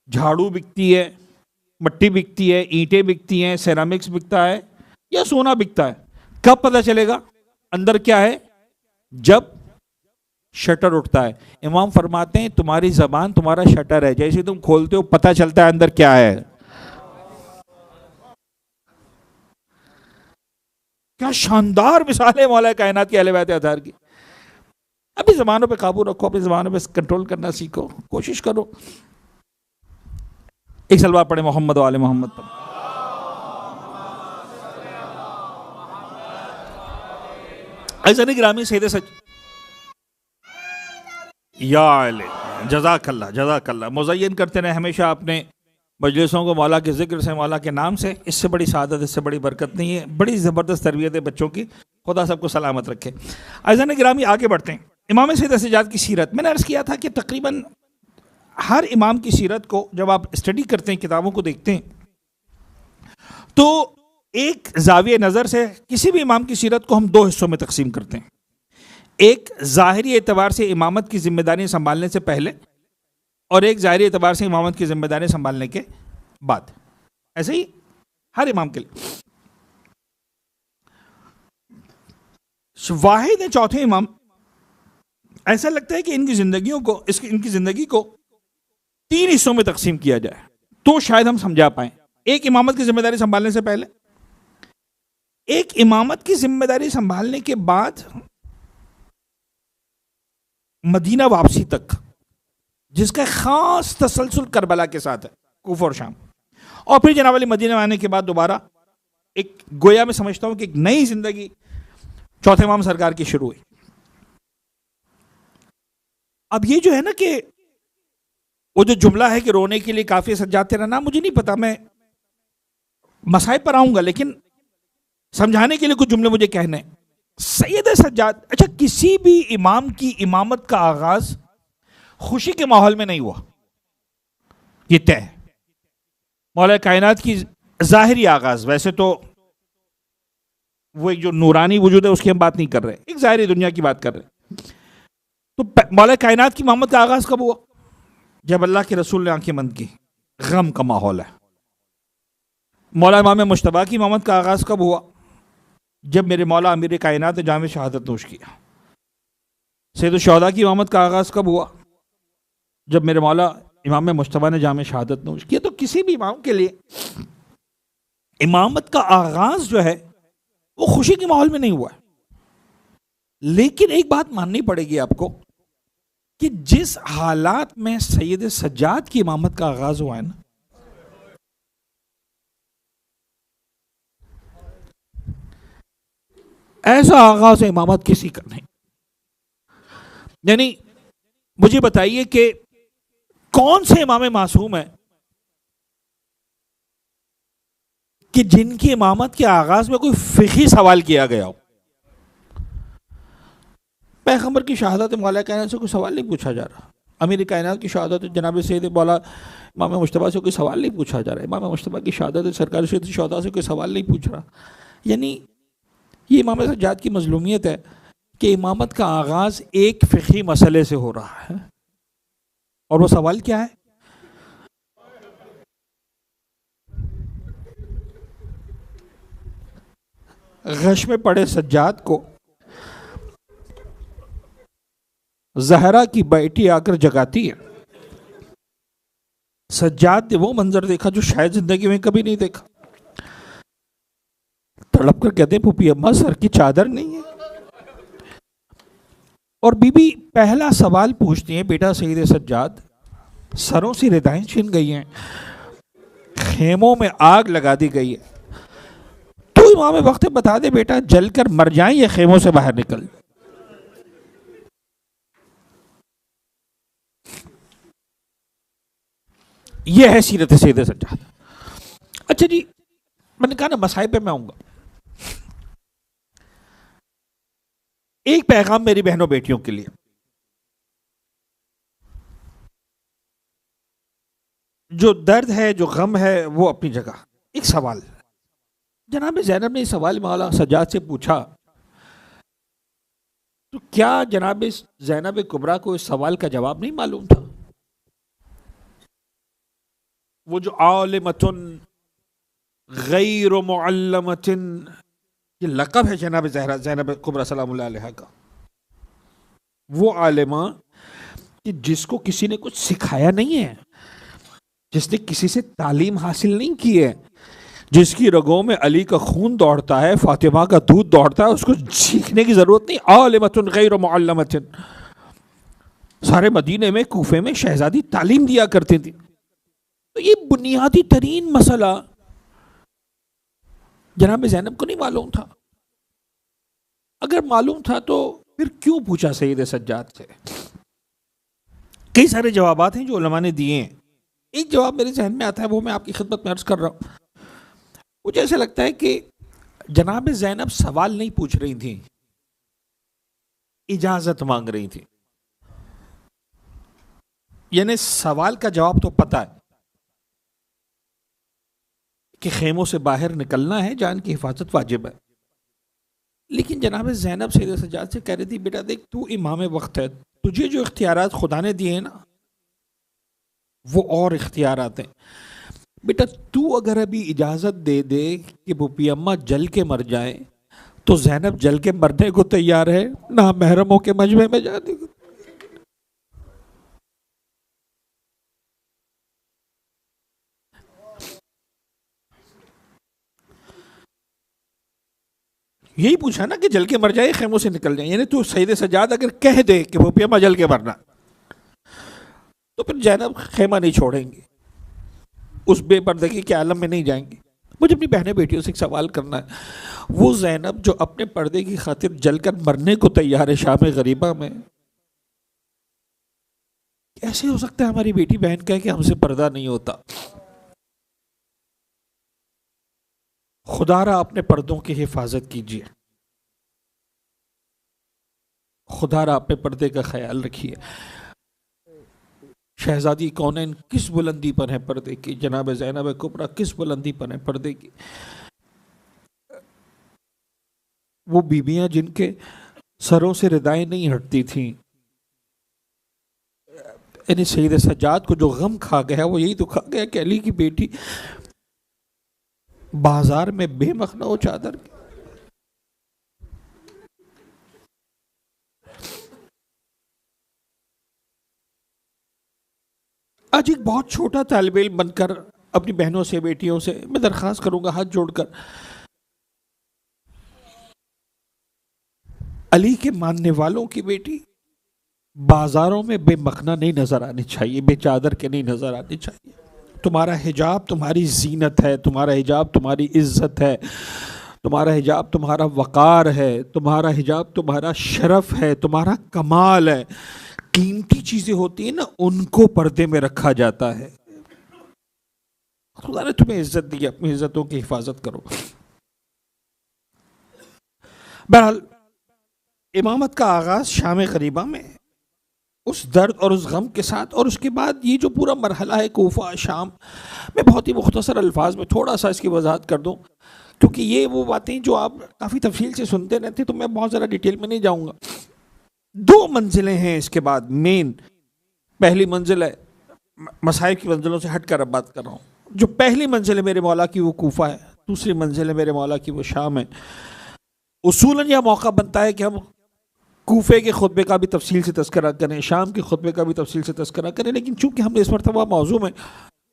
Speaker 1: جھاڑو بکتی ہے، مٹی بکتی ہے، اینٹیں بکتی ہیں، سیرامکس بکتا ہے یا سونا بکتا ہے. کب پتہ چلے گا اندر کیا ہے؟ جب شٹر اٹھتا ہے. امام فرماتے ہیں تمہاری زبان تمہارا شٹر ہے، جیسے تم کھولتے ہو پتہ چلتا ہے اندر کیا ہے. کیا شاندار مثال ہے مولا کائنات کی اہل بیت اطہار کی. اپنی زبانوں پہ قابو رکھو، اپنی زبانوں پہ کنٹرول کرنا سیکھو، کوشش کرو. ایک سلوات پڑھے محمد و آل محمد پر. عزیزان گرامی، سید سچ یا علی جزاک اللہ جزاک اللہ. مزین کرتے رہے ہمیشہ اپنے مجلسوں کو مولا کے ذکر سے، مولا کے نام سے. اس سے بڑی سعادت، اس سے بڑی برکت نہیں ہے. بڑی زبردست تربیت ہے بچوں کی. خدا سب کو سلامت رکھے. عزیزان گرامی، آگے بڑھتے ہیں. امام سید سجاد کی سیرت میں نے عرض کیا تھا کہ تقریباً ہر امام کی سیرت کو جب آپ اسٹڈی کرتے ہیں، کتابوں کو دیکھتے ہیں، تو ایک زاویہ نظر سے کسی بھی امام کی سیرت کو ہم دو حصوں میں تقسیم کرتے ہیں. ایک ظاہری اعتبار سے امامت کی ذمہ داری سنبھالنے سے پہلے، اور ایک ظاہری اعتبار سے امامت کی ذمہ داری سنبھالنے کے بعد. ایسے ہی ہر امام کے لیے. واحد ہے چوتھے امام. ایسا لگتا ہے کہ ان کی زندگی کو تین حصوں میں تقسیم کیا جائے تو شاید ہم سمجھا پائیں. ایک امامت کی ذمہ داری سنبھالنے سے پہلے، ایک امامت کی ذمہ داری سنبھالنے کے بعد مدینہ واپسی تک، جس کا خاص تسلسل کربلا کے ساتھ ہے، کوفہ اور شام. اور پھر جناب علی مدینہ آنے کے بعد دوبارہ ایک گویا میں سمجھتا ہوں کہ ایک نئی زندگی چوتھے امام سرکار کی شروع ہوئی. اب یہ جو ہے نا کہ وہ جو جملہ ہے کہ رونے کے لیے کافی سجاد تیرا نام، مجھے نہیں پتا، میں مصائب پر آؤں گا، لیکن سمجھانے کے لیے کچھ جملے مجھے کہنے ہیں. سید سجاد، اچھا کسی بھی امام کی امامت کا آغاز خوشی کے ماحول میں نہیں ہوا، یہ طے ہے. مولا کائنات کی ظاہری آغاز، ویسے تو وہ ایک جو نورانی وجود ہے اس کی ہم بات نہیں کر رہے، ایک ظاہری دنیا کی بات کر رہے. تو مولا کائنات کی امامت کا آغاز کب ہوا؟ جب اللہ کے رسول نے آنکھیں بند کی، غم کا ماحول ہے. مولا امام مجتبیٰ کی امامت کا آغاز کب ہوا؟ جب میرے مولا امیر کائنات نے جام شہادت نوش کیا. سید الشہداء کی امامت کا آغاز کب ہوا؟ جب میرے مولا امام مجتبیٰ نے جام شہادت نوش کیا. تو کسی بھی امام کے لیے امامت کا آغاز جو ہے وہ خوشی کے ماحول میں نہیں ہوا ہے. لیکن ایک بات ماننی پڑے گی آپ کو کہ جس حالات میں سید سجاد کی امامت کا آغاز ہوا ہے نا، ایسا آغاز امامت کسی کا نہیں. یعنی مجھے بتائیے کہ کون سے امام معصوم ہیں کہ جن کی امامت کے آغاز میں کوئی فقہی سوال کیا گیا ہو؟ پیغمبر کی شہادت مولا کائنات سے کوئی سوال نہیں پوچھا جا رہا. امیر کائنات کی شہادت جناب سید مولا امام مجتبیٰ سے کوئی سوال نہیں پوچھا جا رہا. امام مجتبیٰ کی شہادت سرکار سید الشہداء سے کوئی سوال نہیں پوچھ رہا. یعنی یہ امام سجاد کی مظلومیت ہے کہ امامت کا آغاز ایک فقہی مسئلے سے ہو رہا ہے، اور وہ سوال کیا ہے؟ غش میں پڑے سجاد کو زہرا کی بیٹی آ کر جگاتی ہے. سجاد نے وہ منظر دیکھا جو شاید زندگی میں کبھی نہیں دیکھا. تڑپ کر کہتے ہیں پھوپھی اماں سر کی چادر نہیں ہے. اور بی بی پہلا سوال پوچھتی ہیں، بیٹا سید سجاد، سروں سے ردائیں چھن گئی ہیں، خیموں میں آگ لگا دی گئی ہے، تو امام وقت بتا دے بیٹا، جل کر مر جائیں یا خیموں سے باہر نکل. یہ ہے سیرت سید سجاد. اچھا جی، میں نے کہا نا مسائب پہ میں آؤں گا. ایک پیغام میری بہنوں بیٹیوں کے لیے. جو درد ہے، جو غم ہے، وہ اپنی جگہ. ایک سوال جناب زینب نے اس سوال مولا سجاد سے پوچھا، تو کیا جناب زینب کبریٰ کو اس سوال کا جواب نہیں معلوم تھا؟ وہ جو عالمتن غیر معلمتن، یہ لقب ہے جناب زینب کبریٰ سلام اللہ علیہ کا. وہ عالمہ کہ جس کو کسی نے کچھ سکھایا نہیں ہے، جس نے کسی سے تعلیم حاصل نہیں کی ہے، جس کی رگوں میں علی کا خون دوڑتا ہے، فاطمہ کا دودھ دوڑتا ہے، اس کو سیکھنے کی ضرورت نہیں. عالمتن غیر معلمتن. سارے مدینے میں، کوفے میں شہزادی تعلیم دیا کرتے تھے. تو یہ بنیادی ترین مسئلہ جناب زینب کو نہیں معلوم تھا. اگر معلوم تھا تو پھر کیوں پوچھا سید سجاد سے؟ کئی سارے جوابات ہیں جو علماء نے دیے ہیں. ایک جواب میرے ذہن میں آتا ہے، وہ میں آپ کی خدمت میں عرض کر رہا ہوں. مجھے ایسا لگتا ہے کہ جناب زینب سوال نہیں پوچھ رہی تھیں، اجازت مانگ رہی تھیں. یعنی سوال کا جواب تو پتہ ہے کہ خیموں سے باہر نکلنا ہے، جان کی حفاظت واجب ہے. لیکن جناب زینب سید سجاد سے کہہ رہی تھی، بیٹا دیکھ تو امام وقت ہے، تجھے جو اختیارات خدا نے دیے ہیں نا وہ اور اختیارات ہیں. بیٹا تو اگر ابھی اجازت دے دے کہ پھوپھی اماں جل کے مر جائیں تو زینب جل کے مرنے کو تیار ہے، نہ محرموں کے مجمع میں جانے کو. یہی پوچھا نا کہ جل کے مر جائے خیموں سے نکل جائیں. یعنی تو سید سجاد اگر کہہ دے کہ پھوپھی اماں جل کے مرنا تو پھر زینب خیمہ نہیں چھوڑیں گے، اس بے پردگی کے عالم میں نہیں جائیں گے. مجھے اپنی بہنیں بیٹیوں سے ایک سوال کرنا ہے، وہ زینب جو اپنے پردے کی خاطر جل کر مرنے کو تیار ہے شام غریبہ میں، کیسے ہو سکتا ہے ہماری بیٹی بہن کہے کہ ہم سے پردہ نہیں ہوتا؟ خدا را اپنے پردوں کی حفاظت کیجیے، خدا را اپنے پردے کا خیال رکھیے. شہزادی کونین کس بلندی پر ہے پردے کی، جناب زینب کبریٰ کس بلندی پر ہے پردے کی. وہ بیویاں جن کے سروں سے ردائیں نہیں ہٹتی تھیں. یعنی سید سجاد کو جو غم کھا گیا وہ یہی تو کھا گیا کہ علی کی بیٹی بازار میں بے مخنہ ہو چادر کی. آج ایک بہت چھوٹا طالب علم بن کر اپنی بہنوں سے، بیٹیوں سے میں درخواست کروں گا ہاتھ جوڑ کر، علی کے ماننے والوں کی بیٹی بازاروں میں بے مخنہ نہیں نظر آنی چاہیے، بے چادر کے نہیں نظر آنی چاہیے. تمہارا حجاب تمہاری زینت ہے، تمہارا حجاب تمہاری عزت ہے، تمہارا حجاب تمہارا وقار ہے، تمہارا حجاب تمہارا شرف ہے، تمہارا کمال ہے. قیمتی چیزیں ہوتی ہیں نا ان کو پردے میں رکھا جاتا ہے. خدا نے تمہیں عزت دی، اپنی عزتوں کی حفاظت کرو. بہرحال امامت کا آغاز شام غریبہ میں اس درد اور اس غم کے ساتھ، اور اس کے بعد یہ جو پورا مرحلہ ہے کوفہ شام میں، بہت ہی مختصر الفاظ میں تھوڑا سا اس کی وضاحت کر دوں کیونکہ یہ وہ باتیں جو آپ کافی تفصیل سے سنتے رہتے تو میں بہت زیادہ ڈیٹیل میں نہیں جاؤں گا. 2 منزلیں ہیں اس کے بعد مین. پہلی منزل ہے، مصائب کی منزلوں سے ہٹ کر اب بات کر رہا ہوں، جو پہلی منزل ہے میرے مولا کی وہ کوفہ ہے، دوسری منزل ہے میرے مولا کی وہ شام ہے. اصولاً یہ موقع بنتا ہے کہ ہم کوفے کے خطبے کا بھی تفصیل سے تذکرہ کریں، شام کے خطبے کا بھی تفصیل سے تذکرہ کریں، لیکن چونکہ ہم نے اس مرتبہ موضوع میں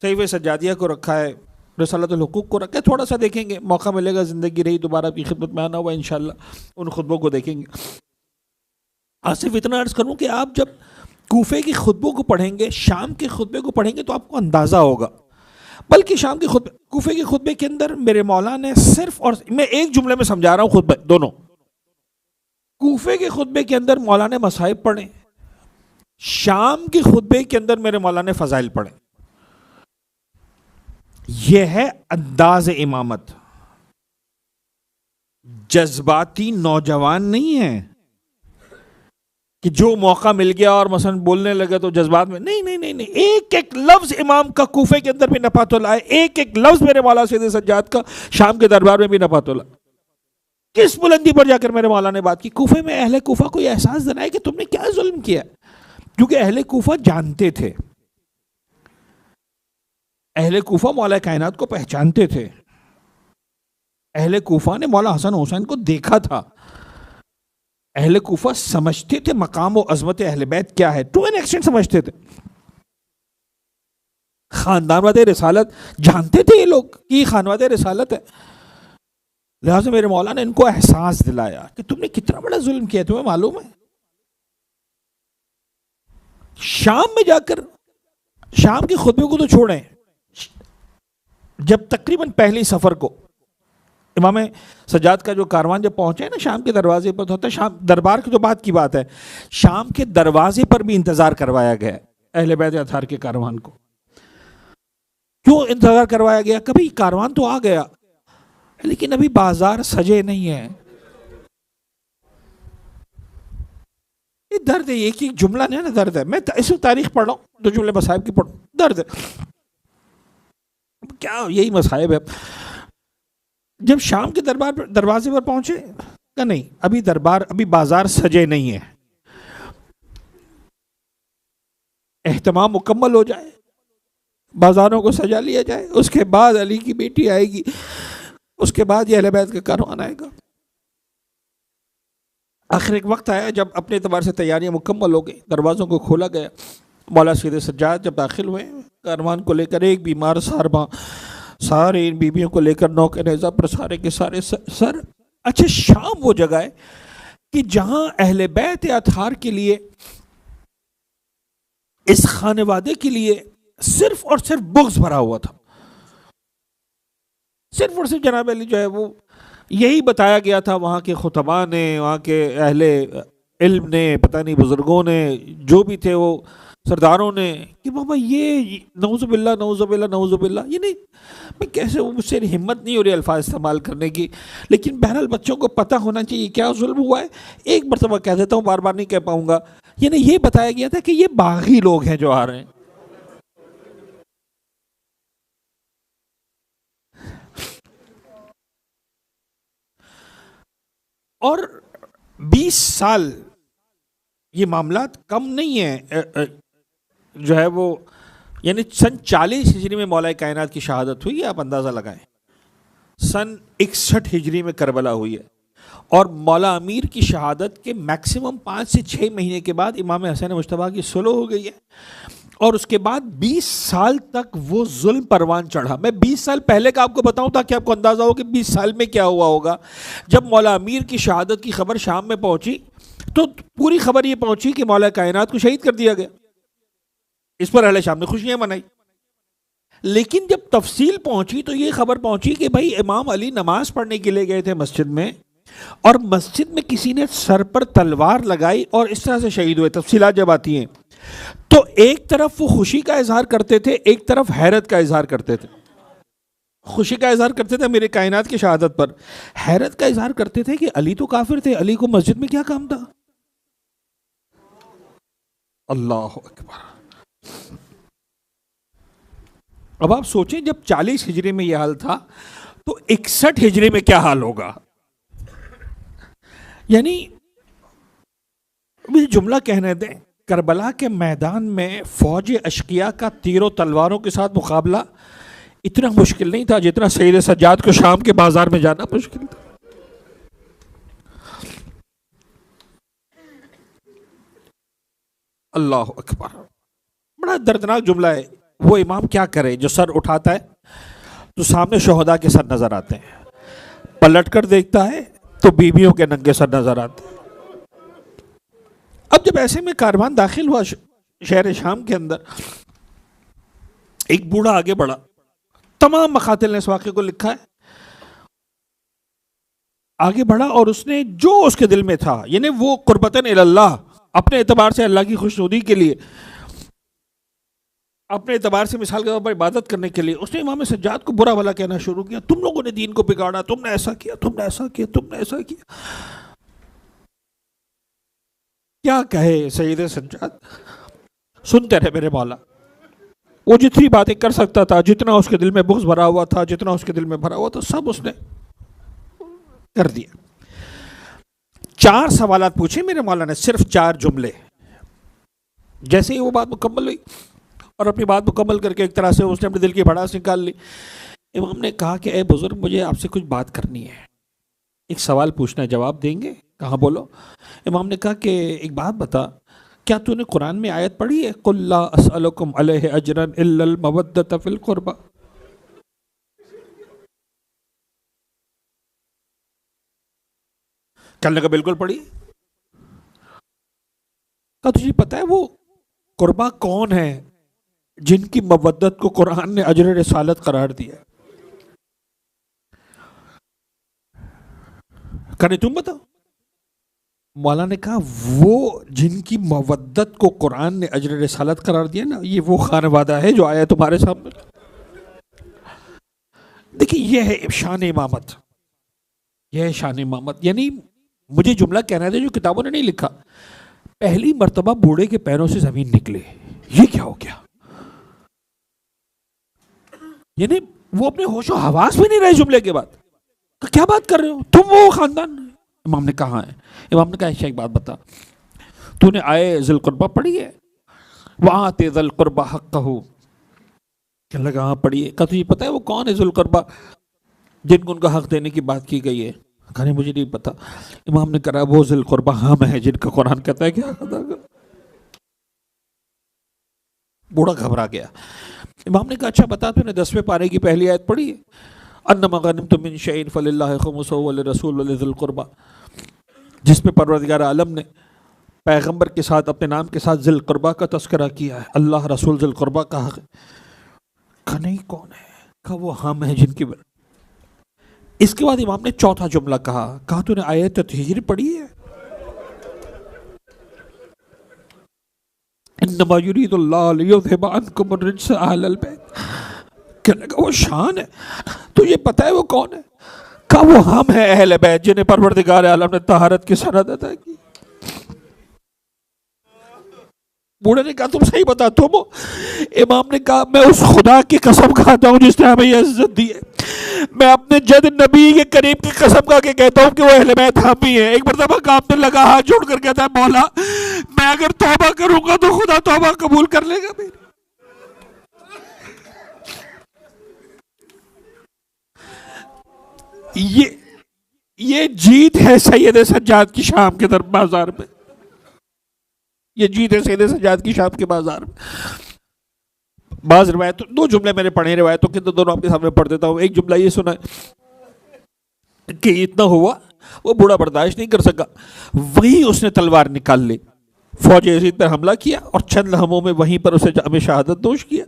Speaker 1: صحیفہ سجادیہ کو رکھا ہے، رسالۃ الحقوق کو رکھا ہے، تھوڑا سا دیکھیں گے، موقع ملے گا زندگی رہی دوبارہ آپ کی خدمت میں آنا ہوا انشاءاللہ ان خطبوں کو دیکھیں گے. آج صرف اتنا عرض کروں کہ آپ جب کوفے کے خطبوں کو پڑھیں گے، شام کے خطبے کو پڑھیں گے تو آپ کو اندازہ ہوگا. بلکہ شام کے خطبے، کوفے کے خطبے کے اندر میرے مولا نے صرف، اور میں ایک جملے میں سمجھا رہا ہوں خطبے دونوں، کوفے کے خطبے کے اندر مولا نے مصائب پڑھے، شام کے خطبے کے اندر میرے مولا نے فضائل پڑھے. یہ ہے انداز امامت. جذباتی نوجوان نہیں ہے کہ جو موقع مل گیا اور مثلا بولنے لگا تو جذبات میں، نہیں نہیں نہیں نہیں، ایک ایک لفظ امام کا کوفے کے اندر بھی نپا تو لائے، ایک ایک لفظ میرے مولا سید سجاد کا شام کے دربار میں بھی نپا تو لائے. کس بلندی پر جا کر میرے مولا نے بات کی. کوفے میں اہل کوفہ کو یہ احساس دلایا کہ تم نے کیا ظلم کیا، کیونکہ اہل کوفہ جانتے تھے، اہل کوفہ مولا کائنات کو پہچانتے تھے، اہل کوفہ نے مولا حسن حسین کو دیکھا تھا، اہل کوفہ سمجھتے تھے مقام و عظمت اہل بیت کیا ہے، ٹو این ایکسٹینٹ سمجھتے تھے. خاندان رسالت جانتے تھے یہ لوگ کہ یہ خاندان رسالت ہے. لہٰذا میرے مولا نے ان کو احساس دلایا کہ تم نے کتنا بڑا ظلم کیا، تمہیں معلوم ہے. شام میں جا کر شام کے خطبے کو تو چھوڑیں، جب تقریباً پہلی سفر کو امام سجاد کا جو کاروان جب پہنچے نا شام کے دروازے پر، ہوتا ہے شام دربار کی تو بات کی بات ہے، شام کے دروازے پر بھی انتظار کروایا گیا اہل بیت اطہار کے کاروان کو. کیوں انتظار کروایا گیا؟ کبھی کاروان تو آ گیا لیکن ابھی بازار سجے نہیں ہیں. یہ درد ہے، ایک ایک جملہ نہیں نا درد ہے. میں اس وقت تاریخ پڑھ رہا ہوں، دو جملے مصائب کی پڑھوں، درد ہے کیا، یہی مصائب ہے. جب شام کے دروازے پر پہنچے کہ نہیں ابھی بازار سجے نہیں ہے، اہتمام مکمل ہو جائے، بازاروں کو سجا لیا جائے، اس کے بعد علی کی بیٹی آئے گی، اس کے بعد یہ اہل بیت کا کاروان آئے گا. آخر ایک وقت آیا جب اپنے اعتبار سے تیاریاں مکمل ہو گئی، دروازوں کو کھولا گیا. مولا سید سجاد جب داخل ہوئے کاروان کو لے کر، ایک بیمار سارباں، سارے ان بیبیوں کو لے کر نوکے نیزہ پر سارے کے سارے سر. اچھا شام وہ جگہ ہے کہ جہاں اہل بیت اطہار کے لیے، اس خانوادے کے لیے صرف اور صرف بغض بھرا ہوا تھا. صرف اور صرف جناب علی جو ہے وہ یہی بتایا گیا تھا وہاں کے خطباء نے، وہاں کے اہل علم نے، پتہ نہیں بزرگوں نے، جو بھی تھے وہ سرداروں نے، کہ بابا یہ نعوذ باللہ نعوذ باللہ نعوذ باللہ. یہ نہیں میں کیسے، مجھ سے ہمت نہیں ہو رہی الفاظ استعمال کرنے کی، لیکن بہرحال بچوں کو پتہ ہونا چاہیے کیا ظلم ہوا ہے. ایک مرتبہ کہہ دیتا ہوں، بار بار نہیں کہہ پاؤں گا. یہ بتایا گیا تھا کہ یہ باغی لوگ ہیں جو آ رہے ہیں. اور 20 سال یہ معاملات کم نہیں ہیں جو ہے وہ، یعنی سن 40 ہجری میں مولا کائنات کی شہادت ہوئی ہے، آپ اندازہ لگائیں. سن 61 ہجری میں کربلا ہوئی ہے، اور مولا امیر کی شہادت کے میکسیمم 5 سے 6 مہینے کے بعد امام حسین مجتبیٰ کی صلح ہو گئی ہے. اور اس کے بعد 20 سال تک وہ ظلم پروان چڑھا. میں 20 سال پہلے کا آپ کو بتاؤں تاکہ آپ کو اندازہ ہو کہ 20 سال میں کیا ہوا ہوگا. جب مولا امیر کی شہادت کی خبر شام میں پہنچی تو پوری خبر یہ پہنچی کہ مولا کائنات کو شہید کر دیا گیا. اس پر اہل شام نے خوشیاں منائی. لیکن جب تفصیل پہنچی تو یہ خبر پہنچی کہ بھائی امام علی نماز پڑھنے کے لیے گئے تھے مسجد میں، اور مسجد میں کسی نے سر پر تلوار لگائی اور اس طرح سے شہید ہوئے. تفصیلات جب آتی ہیں تو ایک طرف وہ خوشی کا اظہار کرتے تھے، ایک طرف حیرت کا اظہار کرتے تھے. خوشی کا اظہار کرتے تھے میرے کائنات کی شہادت پر، حیرت کا اظہار کرتے تھے کہ علی تو کافر تھے، علی کو مسجد میں کیا کام تھا. اللہ اکبر. اب آپ سوچیں جب 40 ہجری میں یہ حال تھا تو 61 ہجری میں کیا حال ہوگا. یعنی مجھے جملہ کہنے دیں، کربلا کے میدان میں فوج اشقیاء کا تیر و تلواروں کے ساتھ مقابلہ اتنا مشکل نہیں تھا جتنا سید سجاد کو شام کے بازار میں جانا مشکل تھا. اللہ اکبر. بڑا دردناک جملہ ہے. وہ امام کیا کرے جو سر اٹھاتا ہے تو سامنے شہداء کے سر نظر آتے ہیں، پلٹ کر دیکھتا ہے تو بیویوں کے ننگے سر نظر آتے ہیں. اب جب ایسے میں کاروان داخل ہوا شہر شام کے اندر، ایک بوڑھا آگے بڑھا. تمام مقاتل نے اس واقعے کو لکھا ہے. آگے بڑھا اور اس نے جو اس کے دل میں تھا، یعنی وہ قربتاً اللہ، اپنے اعتبار سے اللہ کی خوشنودی کے لیے، اپنے اعتبار سے مثال کے طور پر عبادت کرنے کے لیے، اس نے امام سجاد کو برا بھلا کہنا شروع کیا. تم لوگوں نے دین کو بگاڑا، تم نے ایسا کیا، تم نے ایسا کیا، تم نے ایسا کیا. کیا کہے سید سجاد؟ سنتے رہے میرے مولا. وہ جتنی باتیں کر سکتا تھا، جتنا اس کے دل میں بغض بھرا ہوا تھا، جتنا اس کے دل میں بھرا ہوا تھا، سب اس نے کر دیا. 4 سوالات پوچھے میرے مولا نے، صرف 4 جملے. جیسے ہی وہ بات مکمل ہوئی اور اپنی بات مکمل کر کے ایک طرح سے اس نے اپنے دل کی بھڑاس نکال لی، امام نے کہا کہ اے بزرگ، مجھے آپ سے کچھ بات کرنی ہے، ایک سوال پوچھنا ہے، جواب دیں گے؟ کہاں بولو. امام نے کہا کہ ایک بات بتا، کیا تو نے قرآن میں آیت پڑھی ہے قُلْ لَا أَسْأَلُكُمْ عَلَيْهِ أَجْرًا إِلَّا الْمَوَدَّةَ فِي الْقُرْبَى؟ کہنے لگا بالکل پڑھی. کہا تجھے پتا ہے وہ
Speaker 2: قربا کون ہے جن کی مودت کو قرآن نے اجر رسالت قرار دیا؟ کرے تم بتاؤ. مولا نے کہا وہ جن کی مودت کو قرآن نے اجر رسالت قرار دیا نا، یہ وہ خانوادہ ہے جو آیا تمہارے سامنے. دیکھیں یہ ہے شان امامت، یہ ہے شان امامت. یعنی مجھے جملہ کہنا تھا جو کتابوں نے نہیں لکھا، پہلی مرتبہ بوڑھے کے پیروں سے زمین نکلے، یہ کیا ہو گیا؟ یعنی وہ اپنے ہوش و حواس میں نہیں رہے جملے کے بعد. کیا بات کر رہے ہو تم؟ وہ خاندان. امام نے کہا ہے. امام نے کہا ایک بات بتا، تو نے آئے ذی القربہ پڑھی ہے؟ وَآتِ ذَا الْقُرْبَى حَقَّهُ. کہنے لگا ہاں پڑھی ہے. کہا تجھے پتا ہے وہ کون ہے ذی القربہ جن کو ان کا حق دینے کی بات کی گئی ہے؟ کہا مجھے نہیں پتا. امام نے کہا وہ ذی القربہ ہم ہیں جن کا قرآن کہتا ہے کیا ادا کر. بوڑھا گھبرا گیا. امام نے کہا اچھا بتا تو نے 10ویں پارے کی پہلی آیت پڑھی ہے؟ انما غنمتم من شیء فللہ خمسہ وللرسول ولذی القربى، جس میں پروردگار عالم نے پیغمبر کے ساتھ اپنے نام کے ساتھ ذی القربہ کا تذکرہ کیا ہے. اللہ رسول ذی القربہ کا حق ہے. کہا نہیں کون ہے؟ کہا وہ ہم ہیں جن کی. اس کے بعد امام نے چوتھا جملہ کہا تو نے آیت تطہیر پڑھی ہے؟ انما یرید اللہ لیذھب عنکم الرجس اہل البیت. کہنے لگا وہ شان ہے، تو یہ پتہ ہے وہ کون ہے؟ کہا وہ ہم ہیں اہل بیت جنہیں پروردگار عالم نے طہارت کی سند عطا کی. بوڑھے نے کہا تم صحیح بتا تم ہو؟ امام نے کہا میں اس خدا کی قسم کھاتا ہوں جس نے ہمیں یہ عزت دی ہے، میں اپنے جد نبی کے قریب کی قسم کھا کے کہتا ہوں کہ وہ اہل بیت ہم ہی ہیں. ایک مرتبہ کانپنے لگا، ہاتھ جوڑ کر کہتا ہے مولا میں اگر توبہ کروں گا تو خدا توبہ قبول کر لے گا میری. یہ جیت ہے سید سجاد کی شام کے در بازار میں. یہ جیت ہے سید سجاد کی شام کے بازار میں. بعض روایت، 2 جملے میں نے پڑھے روایتوں کے، تو دونوں آپ کے سامنے پڑھ دیتا ہوں. ایک جملہ یہ سنا کہ اتنا ہوا وہ بوڑھا برداشت نہیں کر سکا، وہیں اس نے تلوار نکال لی، فوج یزید پر حملہ کیا اور چند لمحوں میں وہیں پر اسے جام شہادت نوش کیا.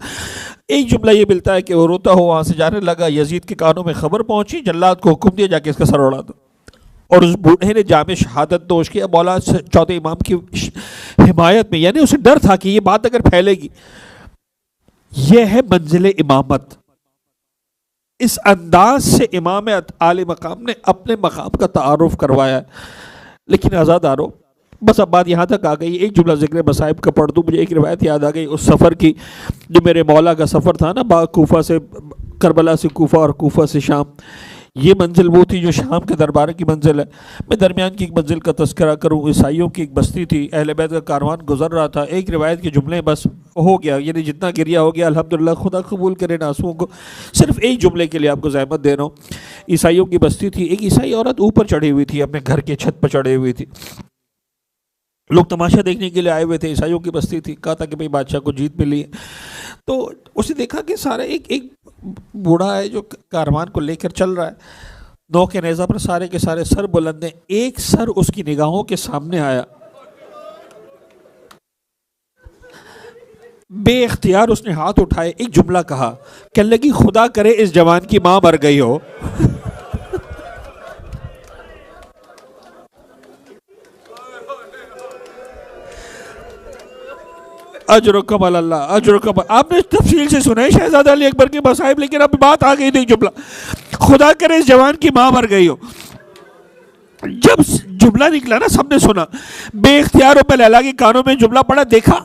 Speaker 2: ایک جملہ یہ ملتا ہے کہ وہ روتا ہوا وہاں سے جانے لگا، یزید کے کانوں میں خبر پہنچی، جلاد کو حکم دیا جا کے اس کا سر اڑا دو، اور اس بوڑھے نے جام شہادت نوش کیا. مولا چوتھے امام کی حمایت میں، یعنی اسے ڈر تھا کہ یہ بات اگر پھیلے گی. یہ ہے منزل امامت. اس انداز سے امام عالی مقام نے اپنے مقام کا تعارف کروایا ہے. لیکن آزادارو، بس اب بات یہاں تک آ گئی. ایک جملہ ذکر مصائب کا پڑھ دوں. مجھے ایک روایت یاد آ گئی اس سفر کی جو میرے مولا کا سفر تھا نا، کوفہ سے کربلا سے کوفہ اور کوفہ سے شام. یہ منزل وہ تھی جو شام کے دربار کی منزل ہے. میں درمیان کی ایک منزل کا تذکرہ کروں. عیسائیوں کی ایک بستی تھی، اہل بیت کا کاروان گزر رہا تھا. ایک روایت کے جملے بس ہو گیا، یعنی جتنا گریہ ہو گیا الحمدللہ، خدا قبول کرے ناسوں کو. صرف ایک جملے کے لیے آپ کو زحمت دے رہا ہوں. عیسائیوں کی بستی تھی، ایک عیسائی عورت اوپر چڑھی ہوئی تھی، اپنے گھر کے چھت پر چڑھی ہوئی تھی. لوگ تماشا دیکھنے کے لیے آئے ہوئے تھے. عیسائیوں کی بستی تھی. کہا تھا کہ بھئی بادشاہ کو جیت ملی ہے. تو اسے دیکھا کہ سارا ایک بوڑھا ہے جو کاروان کو لے کر چل رہا ہے. نو کے نیزہ پر سارے کے سارے سر بلند ہیں. ایک سر اس کی نگاہوں کے سامنے آیا. بے اختیار اس نے ہاتھ اٹھائے، ایک جملہ کہا، کہنے لگی خدا کرے اس جوان کی ماں مر گئی ہو. اجرکم اللہ، اجرکم. آپ نے تفصیل سے سنا ہے شہزادہ علی اکبر کے مصائب، لیکن اب بات آ گئی تھی جملہ، خدا کرے اس جوان کی ماں مر گئی ہو. جب جملہ نکلا نا سب نے سنا. بے اختیار ام لیلا کے کانوں میں جملہ پڑا. دیکھا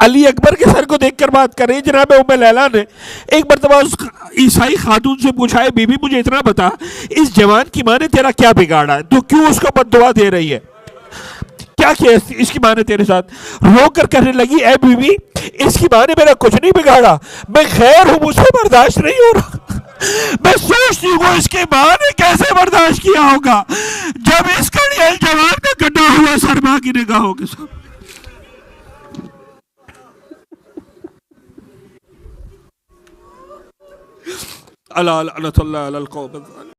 Speaker 2: علی اکبر کے سر کو دیکھ کر بات کر رہی جناب ام لیلا نے. ایک مرتبہ اس عیسائی خاتون سے پوچھا، بی بی مجھے اتنا بتا، اس جوان کی ماں نے تیرا کیا بگاڑا ہے؟ تو کیوں اس کو بد دعا دے رہی ہے؟ کیا کیا اس کی ماں نے تیرے ساتھ؟ رو کر کہنے لگی، اے بی بی اس کی ماں نے میرا کچھ نہیں بگاڑا، میں خیر ہوں، مجھ سے برداشت نہیں ہو رہا. میں سوچتی ہوں اس کی ماں نے کیسے برداشت کیا ہوگا جب اس کا جوان کا گڈھا ہوا سر ماں کی نگاہوں کے سامنے. اللہ لعنت اللہ علی القوم.